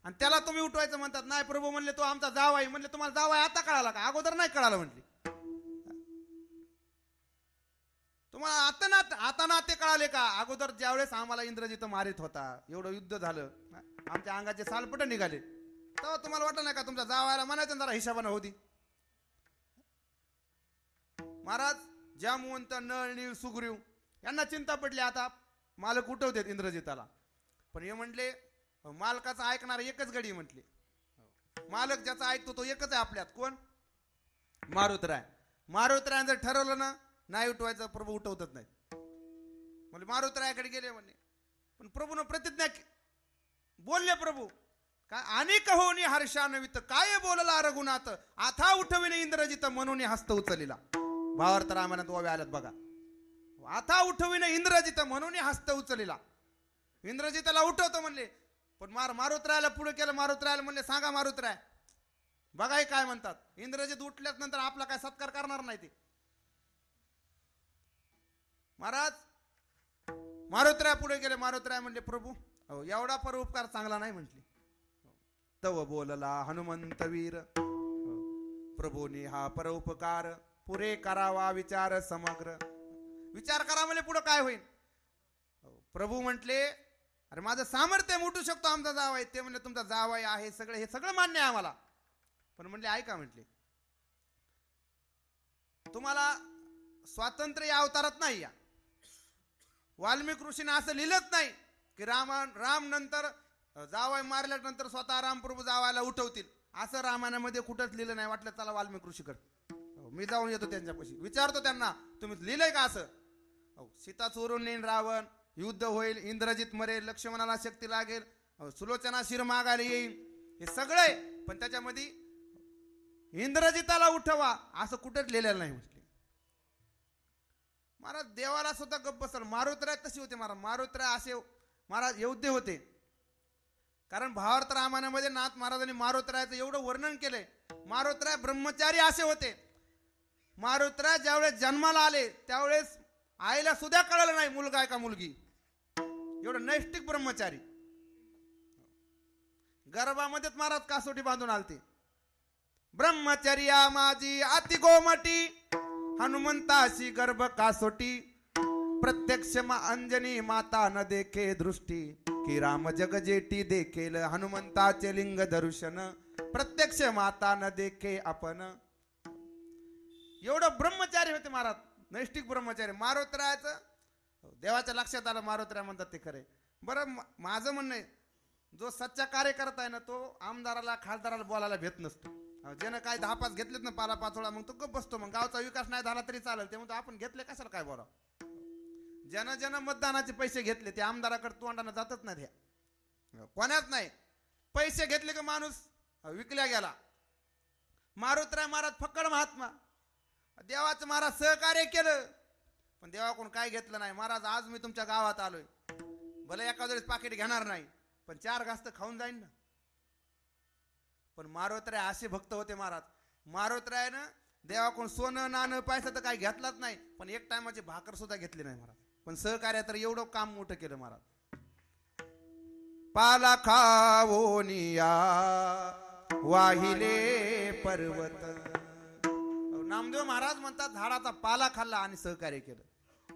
[SPEAKER 1] आणि त्याला तुम्ही उठवायचं म्हणतात. नाही प्रभू म्हणले तो आमचा जावाई. म्हणले तुम्हाला जावाई आता कळाला का? अगोदर नाही कळालं म्हटले. तुम्हाला आता नाते कळाले का? अगोदर ज्यावेळेस आम्हाला इंद्रजित मारित होता, एवढं युद्ध झालं, आमच्या अंगाचे सालपट निघाले. तेव्हा तुम्हाला वाटत नाही का तुमच्या जावायला म्हणायचं ना जरा हिशोबानं होती. महाराज जामवंत नळ नीळ सुग्रीव यांना चिंता पडली, आता मालक उठवतात इंद्रजिताला. पण हे म्हटले मालकाचं ऐकणार एकच गडी म्हटले. मालक ज्याचा ऐकतो तो एकच आहे आपल्यात, कोण? मारुतराय. मारुतराय जर ठरवलं ना नाही उठवायचं, प्रभू उठवतच नाही. म्हणजे मारुतरायाकडे गेले म्हणे, पण प्रभूनं प्रतिज्ञा बोलले प्रभू काय, आणि कहोनी हर्षान्वित काय बोलला रघुनाथ, आता उठविले इंद्रजित म्हणून हस्त उचलिला. भावार्थ रामायणात ओव्या आल्यात बघा. आता उठविले इंद्रजित म्हणून हस्त उचलिला. इंद्रजिताला उठवतो म्हणले, पण मारुतरायाला पुढे केलं. मारुतरायाला म्हणले सांगा मारुतराय बघा हे काय म्हणतात. इंद्रजित उठल्याच नंतर आपला काय सत्कार करणार नाही ते. महाराज मारुतराय पुढे गेले. मारुतराय म्हणले प्रभू एवढा परोपकार चांगला नाही म्हटले. तव बोलला हनुमंत वीर, प्रभूने हा परोपकार पुरे करावा विचार समग्र. विचार करा म्हणजे पुढे काय होईल. प्रभू म्हटले अरे माझं सामर्थ्य उठू शकतो आमचा जावाई. ते म्हणले तुमचा जावाई आहे सगळं, हे सगळं मान्य आहे आम्हाला. पण म्हणले ऐका म्हटले तुम्हाला स्वातंत्र्य या अवतारात नाही. या वाल्मिक ऋषीने असं लिहिलंच नाही की राम नंतर जावाई मारल्यानंतर स्वतः रामप्रभू जावायला उठवतील. असं रामायणामध्ये कुठंच लिहिलं नाही. वाटलं चला वाल्मिक ऋषीकडे मी जाऊन येतो त्यांच्यापाशी, विचारतो त्यांना तुम्ही लिहिलंय का असं. सीता चोरून नेईन रावण, युद्ध होईल, इंद्रजित मरेल, लक्ष्मणाला शक्ती लागेल, सुलोचना शिर मागायला येईल, हे सगळे. पण त्याच्यामध्ये इंद्रजिताला उठवा असं कुठेच लिहिलेलं नाही म्हटले. महाराज देवाला सुद्धा गप्प बसल. मारुतराय तशी होते महाराज. मारुतराय असे महाराज योद्धे होते. कारण भावार्थ रामायणामध्ये नाथ महाराजांनी मारुतरायाचं एवढं वर्णन केलंय. मारुतराय ब्रह्मचारी असे होते. मारुतराय ज्यावेळेस जन्माला आले त्यावेळेस आईला सुद्धा कळलं नाही मुलगा आहे का मुलगी. एवढं नैष्टिक ब्रह्मचारी. गर्भामध्येच महाराज कासोटी बांधून आलते. ब्रह्मचर्या माझी अति गोमटी, हनुमंताशी गर्भ कासोटी. प्रत्यक्ष अंजनी माता न देखे दृष्टी, की राम जग जेटी देखेल हनुमंताचे लिंग दर्शन. प्रत्यक्ष माता न देखे आपण. एवढं ब्रह्मचारी होते महाराज, नैष्टिक ब्रह्मचारी. मारुतरायाचं देवाच्या लक्षात आलं. मारुतराय म्हणतात ते खरे. बरं माझं म्हणणं आहे जो सच्चा कार्यकर्ता आहे ना तो आमदाराला खासदाराला बोलायला भेट नसतो. ज्यानं काय 10-5 घेतलेत ना पाला पाचोळा मग तो गप बसतो. मग गावचा विकास नाही झाला तरी चालेल ते म्हणतो आपण घेतले कशाला काय बोला. ज्यानं मतदानाचे पैसे घेतले ते आमदाराकडे तोंडानं जातच नाही. कोणाच नाही. पैसे घेतले का माणूस विकल्या गेला. मारुतराय महाराज फक्कड महात्मा. देवाचं महाराज सहकार्य केलं पण देवाकडून काय घेतलं नाही. महाराज आज मी तुमच्या गावात आलोय, भले एका वेळेस पाकिट घेणार नाही पण 4 घास तर खाऊन जाईन ना. पण मारुतराय असे भक्त होते महाराज. मारुतरायनं देवाकडून सोनं नाणं पैसा तर काही घेतलाच नाही पण एक टायमाची भाकर सुद्धा घेतली नाही महाराज. पण सहकार्य तर एवढं काम मोठं केलं महाराज. पाला खावोनिया वाहिले पर्वत. नामदेव महाराज म्हणतात झाडाचा पाला खाल्ला आणि सहकार्य केलं.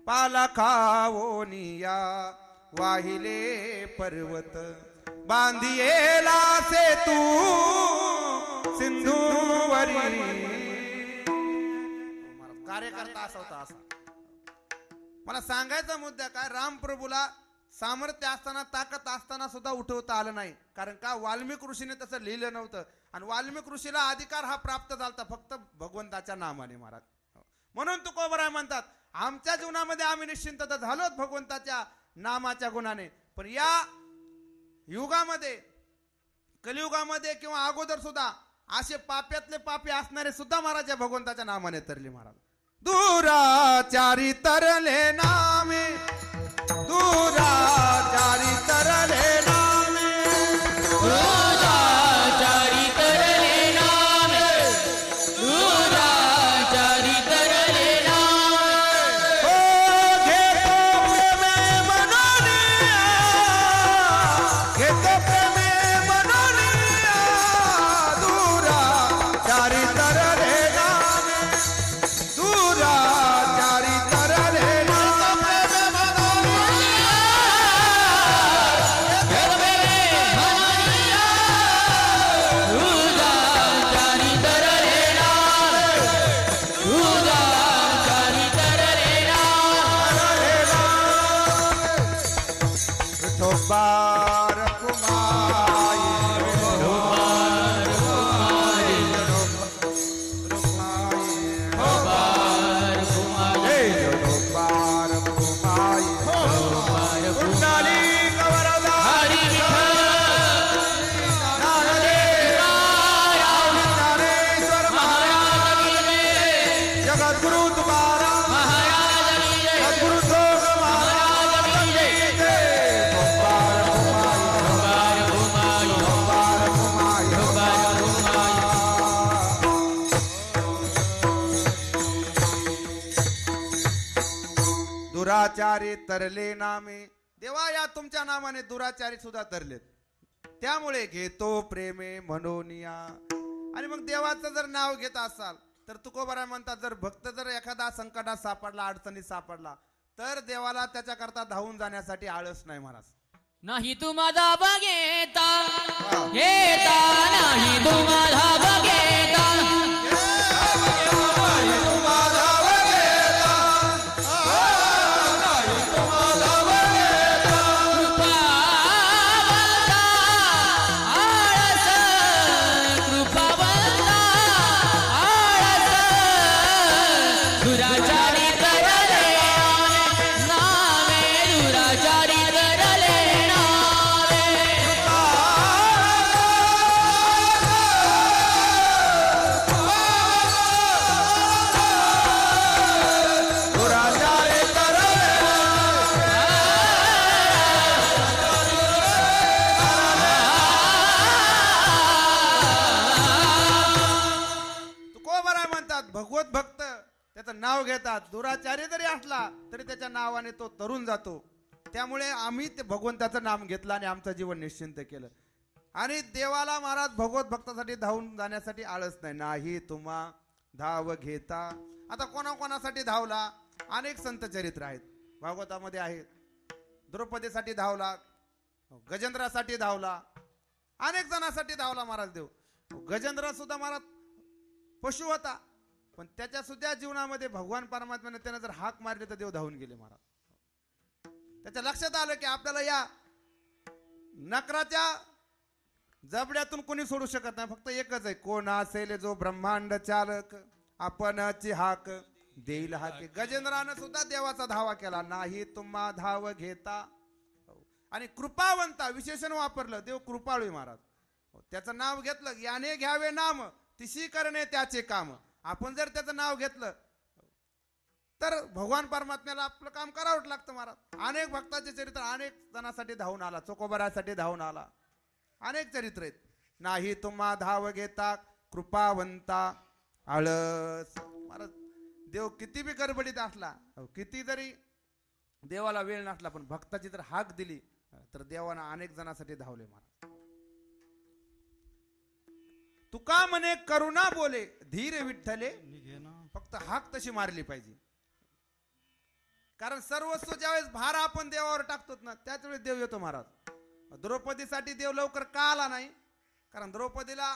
[SPEAKER 1] पाला खावोनिया वाहिले पर्वत, बांधियेला सेतू सिंधूवरी. कार्यकर्ता असा होता. असा मला सांगायचा मुद्दा काय, रामप्रभूला सामर्थ्य असताना ताकद असताना सुद्धा उठवता आलं नाही. कारण का वाल्मिक ऋषीने तसं लिहिलं नव्हतं. आणि वाल्मिक ऋषीला अधिकार हा प्राप्त झाला फक्त भगवंताच्या नामाने महाराज. म्हणून तुकोबराय म्हणतात आमच्या जीवनामध्ये आम्ही निश्चिंत तर झालोच भगवंताच्या नामाच्या गुणाने. पण या युगामध्ये कलियुगामध्ये किंवा अगोदर सुद्धा असे पाप्यातले पापी असणारे सुद्धा महाराज या भगवंताच्या नामाने तरले महाराज. दुराचारी तरले नामे, दुराचारी तरले नामे,
[SPEAKER 2] दुराचारी तरले नामे, दुराचारी तरले नामे.
[SPEAKER 1] हो घेतो प्रेमे मनोनिया, घेतो प्रेमे मनोनिया. दुराचारी तरले नामे, दुराचारी तरले नामे. बार कुमारी जगद्गुरु तुम्हारा सद्गुरु सोग महाराज की जय। बार कुमारी दुराचारी तरले नामे देवा, या तुमच्या नामाने दुराचारी सुद्धा तरलेत, त्यामुळे घेतो प्रेमे म्हणूनिया. आणि मग देवाचं जर नाव घेत असाल तर तुकोबाराय म्हणतात, जर भक्त जर एखादा संकटात सापडला, अडचणीत सापडला, तर देवाला त्याच्याकरता धावून जाण्यासाठी आळस नाही महाराज.
[SPEAKER 2] नाही तुम्हाला बघेता घेता, नाही तुम्हाला बघेता दुराचारी करले नावे, दुराचारी करले नावे.
[SPEAKER 1] दुराचारी तरले तुकोबाराय म्हणतात, भगवत भक्त त्याचं नाव घेतात, दुराचारी जरी असला तरी त्याच्या नावाने तो तरुण जातो. त्यामुळे आम्ही ते भगवंताचं नाम घेतलं आणि आमचं जीवन निश्चिंत केलं. आणि देवाला महाराज भगवत भक्तासाठी धावून जाण्यासाठी आळस नाही. नाही तुम्हा धाव घेता. आता कोणाकोणासाठी धावला, अनेक संत चरित्र आहेत भागवतामध्ये आहेत. द्रौपदीसाठी धावला, गजेंद्रासाठी धावला, अनेक जणांसाठी धावला महाराज देव. गजेंद्र सुद्धा महाराज पशु होता, पण त्याच्या सुद्धा जीवनामध्ये भगवान परमात्म्याने त्याने जर हाक मारली तर देव धावून गेले महाराज. त्याच्या लक्षात आलं की आपल्याला या नकराच्या जबड्यातून कोणी सोडू शकत नाही. फक्त एकच आहे, कोण असेल जो ब्रह्मांड चालक, आपणची हाक देईल हाके. गजेंद्रानं सुद्धा देवाचा धावा केला. नाही तुम्हा धाव घेता. आणि कृपावंता विशेषण वापरलं, देव कृपाळू महाराज. त्याचं नाव घेतलं, याने घ्यावे नाम तिशी करणे त्याचे काम. आपण जर त्याचं नाव घेतलं तर भगवान परमात्म्याला आपलं काम करावंच लागतं महाराज. अनेक भक्ताचे चरित्र अनेक जणांसाठी धावून आला, चोकोबरासाठी धावून आला, अनेक चरित्र आहेत. नाही तुम्हा धाव घेता कृपावंता आळस. महाराज देव किती बी गडबडीत असला, किती जरी देवाला वेळ नसला, पण भक्ताची जर हाक दिली तर देवानं अनेक जणांसाठी धावले महाराज. तुका म्हणे करुणा बोले धीर विठ्ठले, फक्त हाक तशी मारली पाहिजे. कारण सर्वस्व ज्यावेळेस भार आपण देवावर टाकतो ना, त्याच वेळेस देव येतो महाराज. द्रौपदीसाठी देव लवकर का आला नाही? कारण द्रौपदीला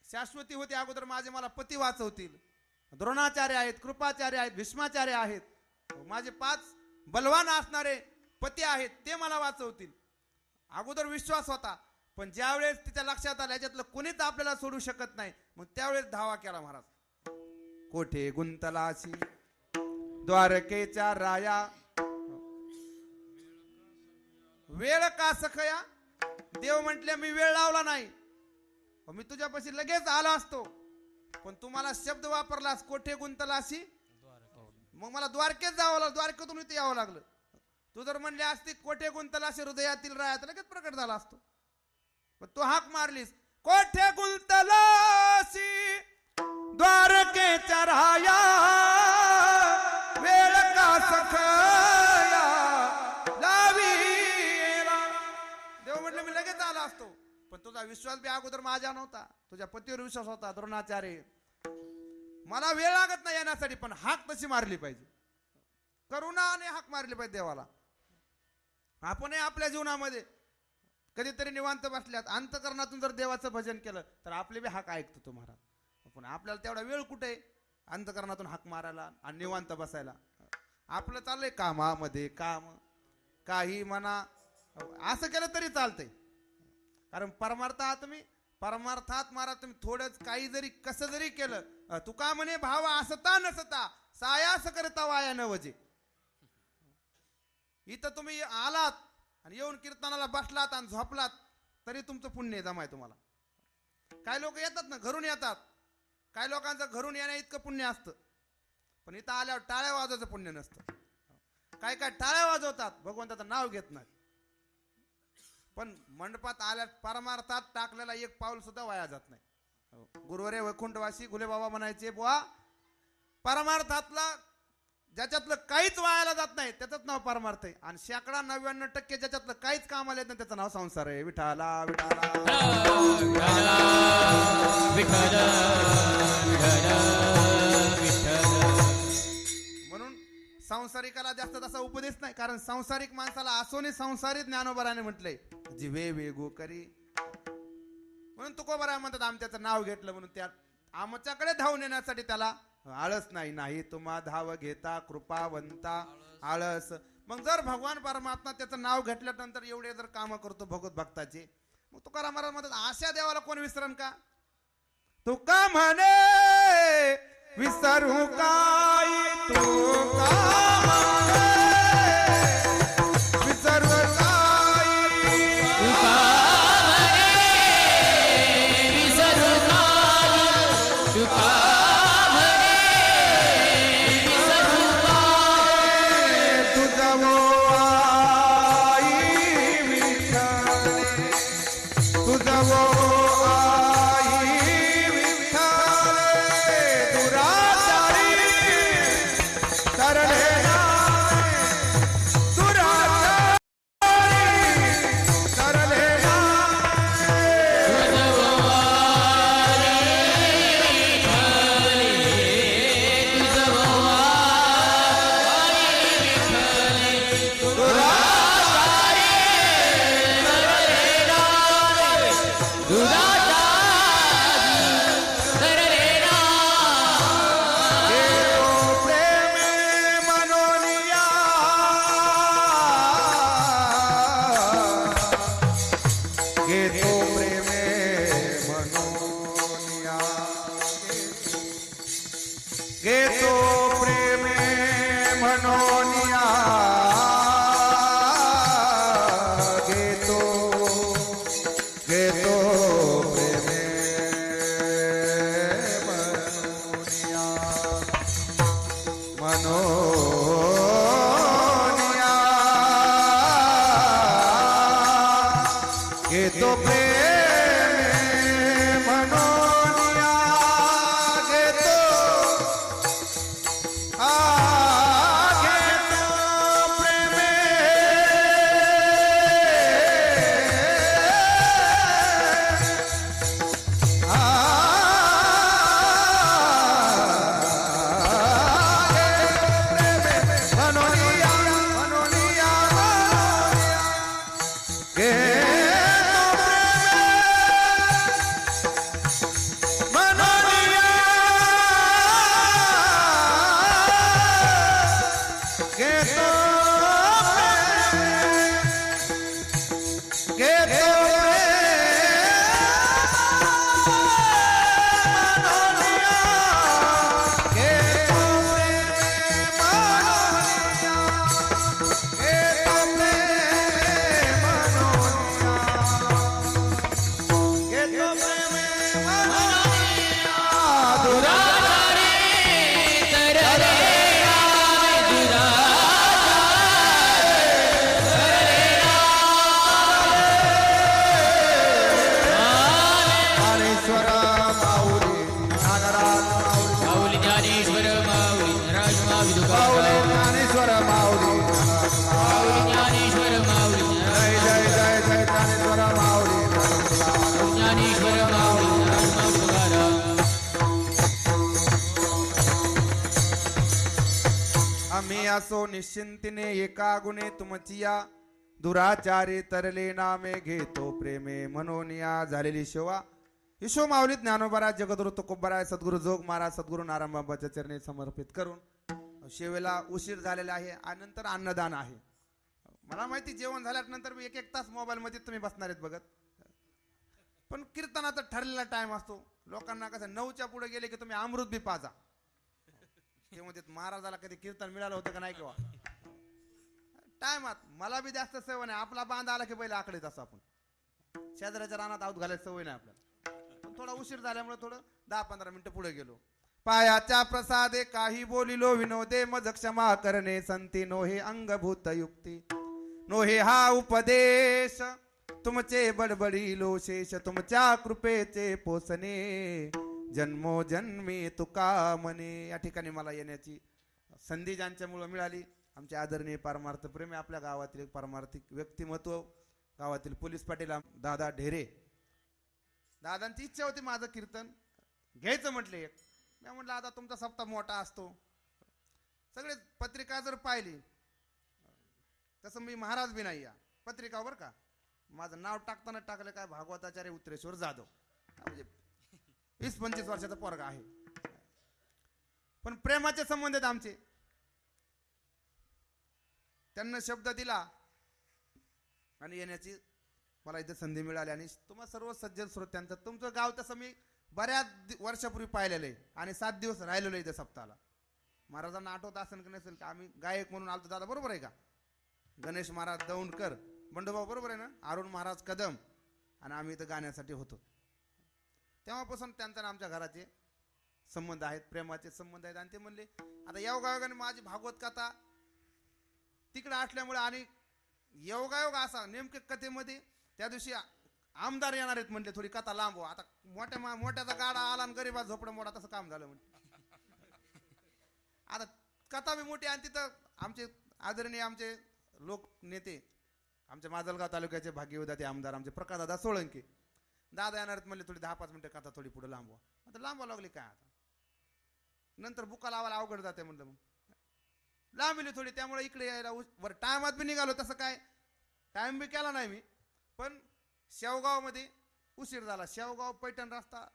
[SPEAKER 1] शाश्वती होती अगोदर, माझे मला पती वाचवतील. द्रोणाचार्य आहेत, कृपाचार्य आहेत, भीष्माचार्य आहेत, माझे 5 बलवान असणारे पती आहेत, ते मला वाचवतील. अगोदर विश्वास होता. पण ज्यावेळेस तिच्या लक्षात आलं याच्यातलं कोणीच आपल्याला सोडू शकत नाही, मग त्यावेळेस धावा केला महाराज. कोठे गुंतलाशी द्वारकेच्या राया, वेळ का सखया. देव म्हटले मी वेळ लावला नाही, मी तुझ्यापाशी लगेच आला असतो, पण तुम्हाला शब्द वापरलास कोठे गुंतलाशी, मग मला द्वारकेत जावं लागलं, द्वारकेतून इथे यावं लागलं. तू जर म्हणले असती कोठे गुंतलाशी हृदयातील राया, तर लगेच प्रकट झाला असतो. पण तू हाक मारलीस कोठे गुंतलाशी द्वारकेच्या राया, वेळ का सखया लावी. देव म्हटलं मी लगेच आला असतो, पण तुझा विश्वास बी अगोदर माझ्या नव्हता, तुझ्या पतीवर विश्वास होता द्रोणाचार्य. मला वेळ लागत नाही येण्यासाठी, पण हाक तशी मारली पाहिजे, करुणाने हाक मारली पाहिजे देवाला. आपणही आपल्या जीवनामध्ये कधीतरी निवांत बसल्यात, अंतकरणातून जर देवाचं भजन केलं तर आपले बी हाक ऐकतो तो महाराज. पण आपल्याला तेवढा वेळ कुठे अंतकरणातून हाक मारायला आणि निवांत बसायला. आपलं चाललंय कामामध्ये काम, काही म्हणा असं केलं तरी चालतंय. कारण परमार्थात मारा तुम्ही थोडंच काही जरी कसं जरी केलं. तुका म्हणे भाव असता नसता सायास करता वाया नवजे. इथं तुम्ही आलात आणि येऊन कीर्तनाला बसलात आणि झोपलात तरी तुमचं पुण्य जमाय तुम्हाला. काय लोक येतात ना घरून येतात, काय लोकांचं घरून येण्या इतकं पुण्य असतं, पण इथं आल्यावर टाळ्या वाजवायचं पुण्य नसतं. काय काय टाळ्या वाजवतात भगवंताचं नाव घेत नाही, पण मंडपात आल्या परमार्थात टाकलेला एक पाऊल सुद्धा वाया जात नाही. गुरुवरे वैकुंठवासी घुले बाबा म्हणायचे बुवा परमार्थातला ज्याच्यातलं काहीच वायाला जात नाही त्याचंच नाव परमार्थ आहे. आणि 99% ज्याच्यातलं काहीच कामाला येत नाही त्याचं नाव संसार आहे. विठाला विठाला म्हणून संसारिकाला जास्त तसा उपदेश नाही. कारण संसारिक माणसाला असोने संसारी ज्ञानोबराने म्हटलंय जीवे वेगो करी. म्हणून तुकोबरा म्हणतात आम्ही त्याचं नाव घेतलं म्हणून त्या आमच्याकडे धावून येण्यासाठी त्याला आळस नाही. नाही तुम्हा धाव घेता कृपावंता आळस. मग जर भगवान परमात्मा त्याचं नाव घेतल्यानंतर एवढे जर काम करतो भगवत भक्ताचे, मग तुकाराम महाराज म्हणतात अशा देवाला कोण विसरण का. तुका म्हणे विसरू काय तुका विसरू असो निश्चिंतीने एका गुणे तुमचिया दुराचारी तरले नामे घेतो प्रेमे मनोनिया झालेली शिवा. ईशो माऊली ज्ञानोबरा जगद्गुरु तुकोबराय सद्गुरु जोग महाराज सद्गुरु नारायण बाबाच्या चरणी समर्पित करून शेवेला उशीर झालेला आहे आणि नंतर अन्नदान आहे. मला माहिती जेवण झाल्यानंतर मी एक तास मोबाईल मध्ये तुम्ही बसणार आहेत बघत, पण कीर्तनाचा ठरलेला टाइम असतो. लोकांना कसं 9च्या पुढे गेले की तुम्ही अमृत बी पाजा. ते म्हणतात महाराजाला कधी कीर्तन मिळालं होतं का नाही किंवा टायमात. मला बी जास्त सवय नाही, आपला बांध आला की पहिले आकडेच असं आपण शेजाऱ्याच्या रानात आऊत घालायची सवय नाही आपल्याला. पण थोडा उशीर झाल्यामुळे थोडं 10-15 मिनिटं पुढे गेलो. पायाच्या प्रसादे काही बोलिलो विनोदे मज क्षमा करणे संती नोहे अंगभूत युक्ती नोहे हा उपदेश तुमचे बडबडिलो शेष तुमच्या कृपेचे पोसणे जन्मोजन्मी तुका म्हणे. या ठिकाणी मला येण्याची संधी ज्यांच्यामुळे मिळाली, आमचे आदरणीय परमार्थ प्रेमी आपल्या गावातील एक परमार्थिक व्यक्तिमत्व, गावातील पोलीस पाटील दादा ढेरे. दादांची इच्छा होती माझं कीर्तन घ्यायचं म्हटले. एक मी म्हटलं आता तुमचा सप्ताह मोठा असतो, सगळे पत्रिका जर पाहिली तसं मी महाराज बी नाही या पत्रिका बरं का. माझं नाव टाकताना टाकलं काय भागवताचार्य उत्तरेश्वर जाधव, म्हणजे 20-25 वर्षाचा पोरगा आहे. पण प्रेमाचे संबंध आहेत आमचे. त्यांना शब्द दिला आणि येण्याची मला इथे संधी मिळाली. आणि तुम्हा सर्व सज्जन श्रोत्यांचं तुमचं गाव तसं मी बऱ्याच वर्षापूर्वी पाहिलेलं आहे आणि 7 दिवस राहिलेलो इथे सप्ताहाला. महाराजांना आठवत असेल की नसेल का आम्ही गायक म्हणून आलतो दादा, बरोबर आहे का? गणेश महाराज दौंडकर, बंडोबा बरोबर आहे ना, अरुण महाराज कदम, आणि आम्ही इथं गाण्यासाठी होतो. तेव्हापासून त्यांचा आणि आमच्या घराचे संबंध आहेत, प्रेमाचे संबंध आहेत. आणि ते म्हणले आता योगायोगाने माझी भागवत कथा तिकडे असल्यामुळे आणि योगायोग असा नेमके कथेमध्ये त्या दिवशी आमदार येणार आहेत म्हणले, थोडी कथा लांबव. आता मोठ्याचा गाडा आला आणि गरीबा झोपडं मोडा तसं काम झालं म्हणजे. आता कथा बी मोठी आणि तिथं आमचे आदरणीय आमचे लोक नेते, आमच्या माजलगाव तालुक्याचे भाग्यविधाते आमदार आमचे प्रकाशदादा सोळंके दादा येणार आहेत म्हणले, थोडी 10-5 मिनिटं कथा थोडी पुढे लांबवा. आता लांबवा लागली काय, आता नंतर बुका लावायला अवघड जाते म्हणलं, मग लांबली थोडी. त्यामुळे इकडे यायला बरं टायमात बी निघालो, तसं काय टाइम बी केला नाही मी. पण शेवगावमध्ये उशीर झाला. शेवगाव पैठण रस्ता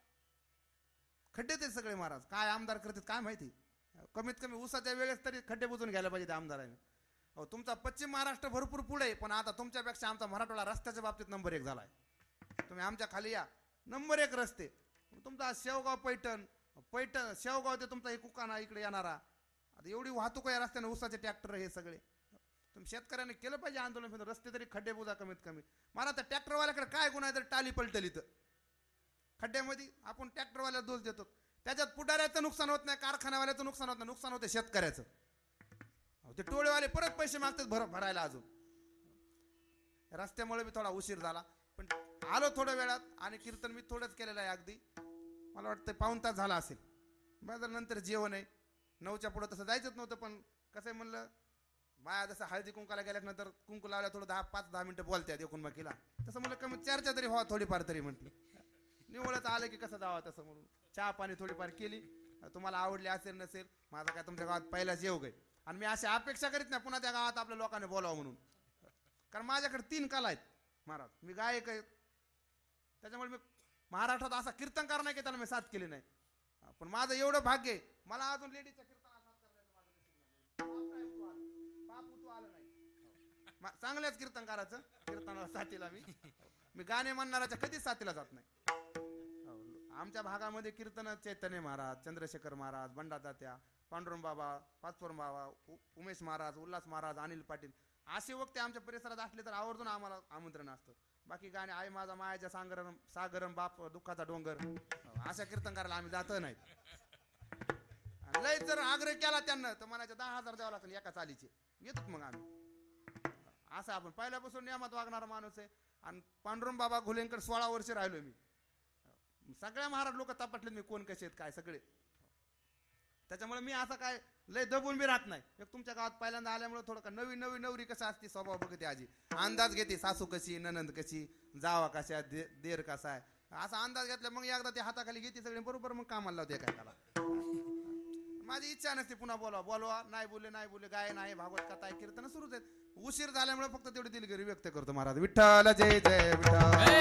[SPEAKER 1] खड्डे ते सगळे महाराज काय आमदार करतात काय माहिती. कमीत कमी उसाच्या वेळेस तरी खड्डे बुजून घ्यायला पाहिजे त्या आमदाराने. अहो तुमचा पश्चिम महाराष्ट्र भरपूर पुढे आहे, पण आता तुमच्यापेक्षा आमचा मराठवाडा रस्त्याच्या बाबतीत नंबर 1 झालाय. तुम्ही आमच्या खाली या, नंबर 1 रस्ते. तुमचा शेवगाव पैठण शेवगाव ते तुमचा एक कुकाना इकडे येणारा, आता एवढी वाहतूक आहे रस्त्याने, उसाचे ट्रॅक्टर हे सगळे. तुम्ही शेतकऱ्यांनी केलं पाहिजे आंदोलन, रस्ते तरी खड्डे बुजा कमीत कमी. मला तर ट्रॅक्टरवाल्याकडे काय गुन्हा आहे तर टाली पलटली तर खड्ड्यामध्ये आपण ट्रॅक्टरवाल्याला दोष देतो. त्याच्यात पुढाऱ्याचं नुकसान होत नाही, कारखान्यावाल्याचं नुकसान होत नाही, नुकसान होते शेतकऱ्याचं. ते टोळेवाले परत पैसे मागतात भरायला. अजून रस्त्यामुळे मी थोडा उशीर झाला, पण आलो थोड्या वेळात. आणि कीर्तन मी थोडंच केलेलं आहे, अगदी मला वाटतं 1 तास झाला असेल. बरं नंतर जेवण आहे, 9च्या पुढं तसं जायचंच नव्हतं. पण कसं आहे म्हणलं, बाया जसं हळदी कुंकाला गेल्यानंतर कुंकू लावल्या थोडं 5-10 मिनिटं बोलतात एकूणबाकीला, तसं म्हणलं कमी चर्चा तरी व्हा थोडीफार तरी म्हटलं. निवळत आलं की कसं जावं तसं म्हणून चहा पाणी थोडीफार केली. तुम्हाला आवडली असेल नसेल, माझा काय तुमच्या गावात पहिलाच येऊ गे. आणि मी अशी अपेक्षा करीत नाही पुन्हा त्या गावात आपल्या लोकांनी बोलावं म्हणून, कारण माझ्याकडे 3 कला आहेत महाराज. मी गायक आहे, त्याच्यामुळे मी महाराष्ट्रात असा कीर्तनकार नाही की त्याला मी साथ केली नाही. पण माझं एवढं भाग्य आहे, मला अजून लेडीजच्या कीर्तनाला साथ करण्याचं माझं नशीब नाही. बापू तू आलं नाही, चांगल्याच कीर्तनकाराचं कीर्तनाला साथीला मी गाणे म्हणणाऱ्याच्या कधीच साथीला जात नाही. आमच्या भागामध्ये कीर्तन चैतन्य महाराज, चंद्रशेखर महाराज, बंडा तात्या, पांडुरंग बाबा, पाचपोर बाबा, उमेश महाराज, उल्हास महाराज, अनिल पाटील असे वक्ते आमच्या परिसरात असले तर आवर्जून आम्हाला आमंत्रण असतं. बाकी गाणे आई माझा मायाच्या सागरम बाप दुःखाचा डोंगर अशा कीर्तनकाराला आम्ही जात नाहीत. लय जर आग्रह केला त्यांना तर म्हणायचे 10,000 द्यावं लागतील एका चालीचे, येतात मग आम्ही. असं आपण पहिल्यापासून नियमात वागणारा माणूस आहे. आणि पांडुरंग बाबा घुलेंकर 16 वर्ष राहिलो मी. सगळ्या महाराज लोक तपासलेत मी कोण कसे आहेत काय सगळे. त्याच्यामुळे मी असं काय लय दबून बी राहत नाही. एक तुमच्या गावात पहिल्यांदा आल्यामुळे थोडं का नवी नवरी कसं असते स्वभाव बघते, आजी अंदाज घेते, सासू कशी, ननंद कशी, जावा कशा, देर कसा आहे असा अंदाज घेतला. मग एकदा ते हाताखाली घेते सगळे, बरोबर मग कामाला लावते एखाद्याला. माझी इच्छा नसते पुन्हा बोलवा नाही बोलले गाय नाही, भागवत कथा आहे, कीर्तन सुरूच आहेत. उशीर झाल्यामुळे फक्त तेवढी दिलगिरी व्यक्त करतो महाराज. विठ्ठल जय जय विठ्ठल.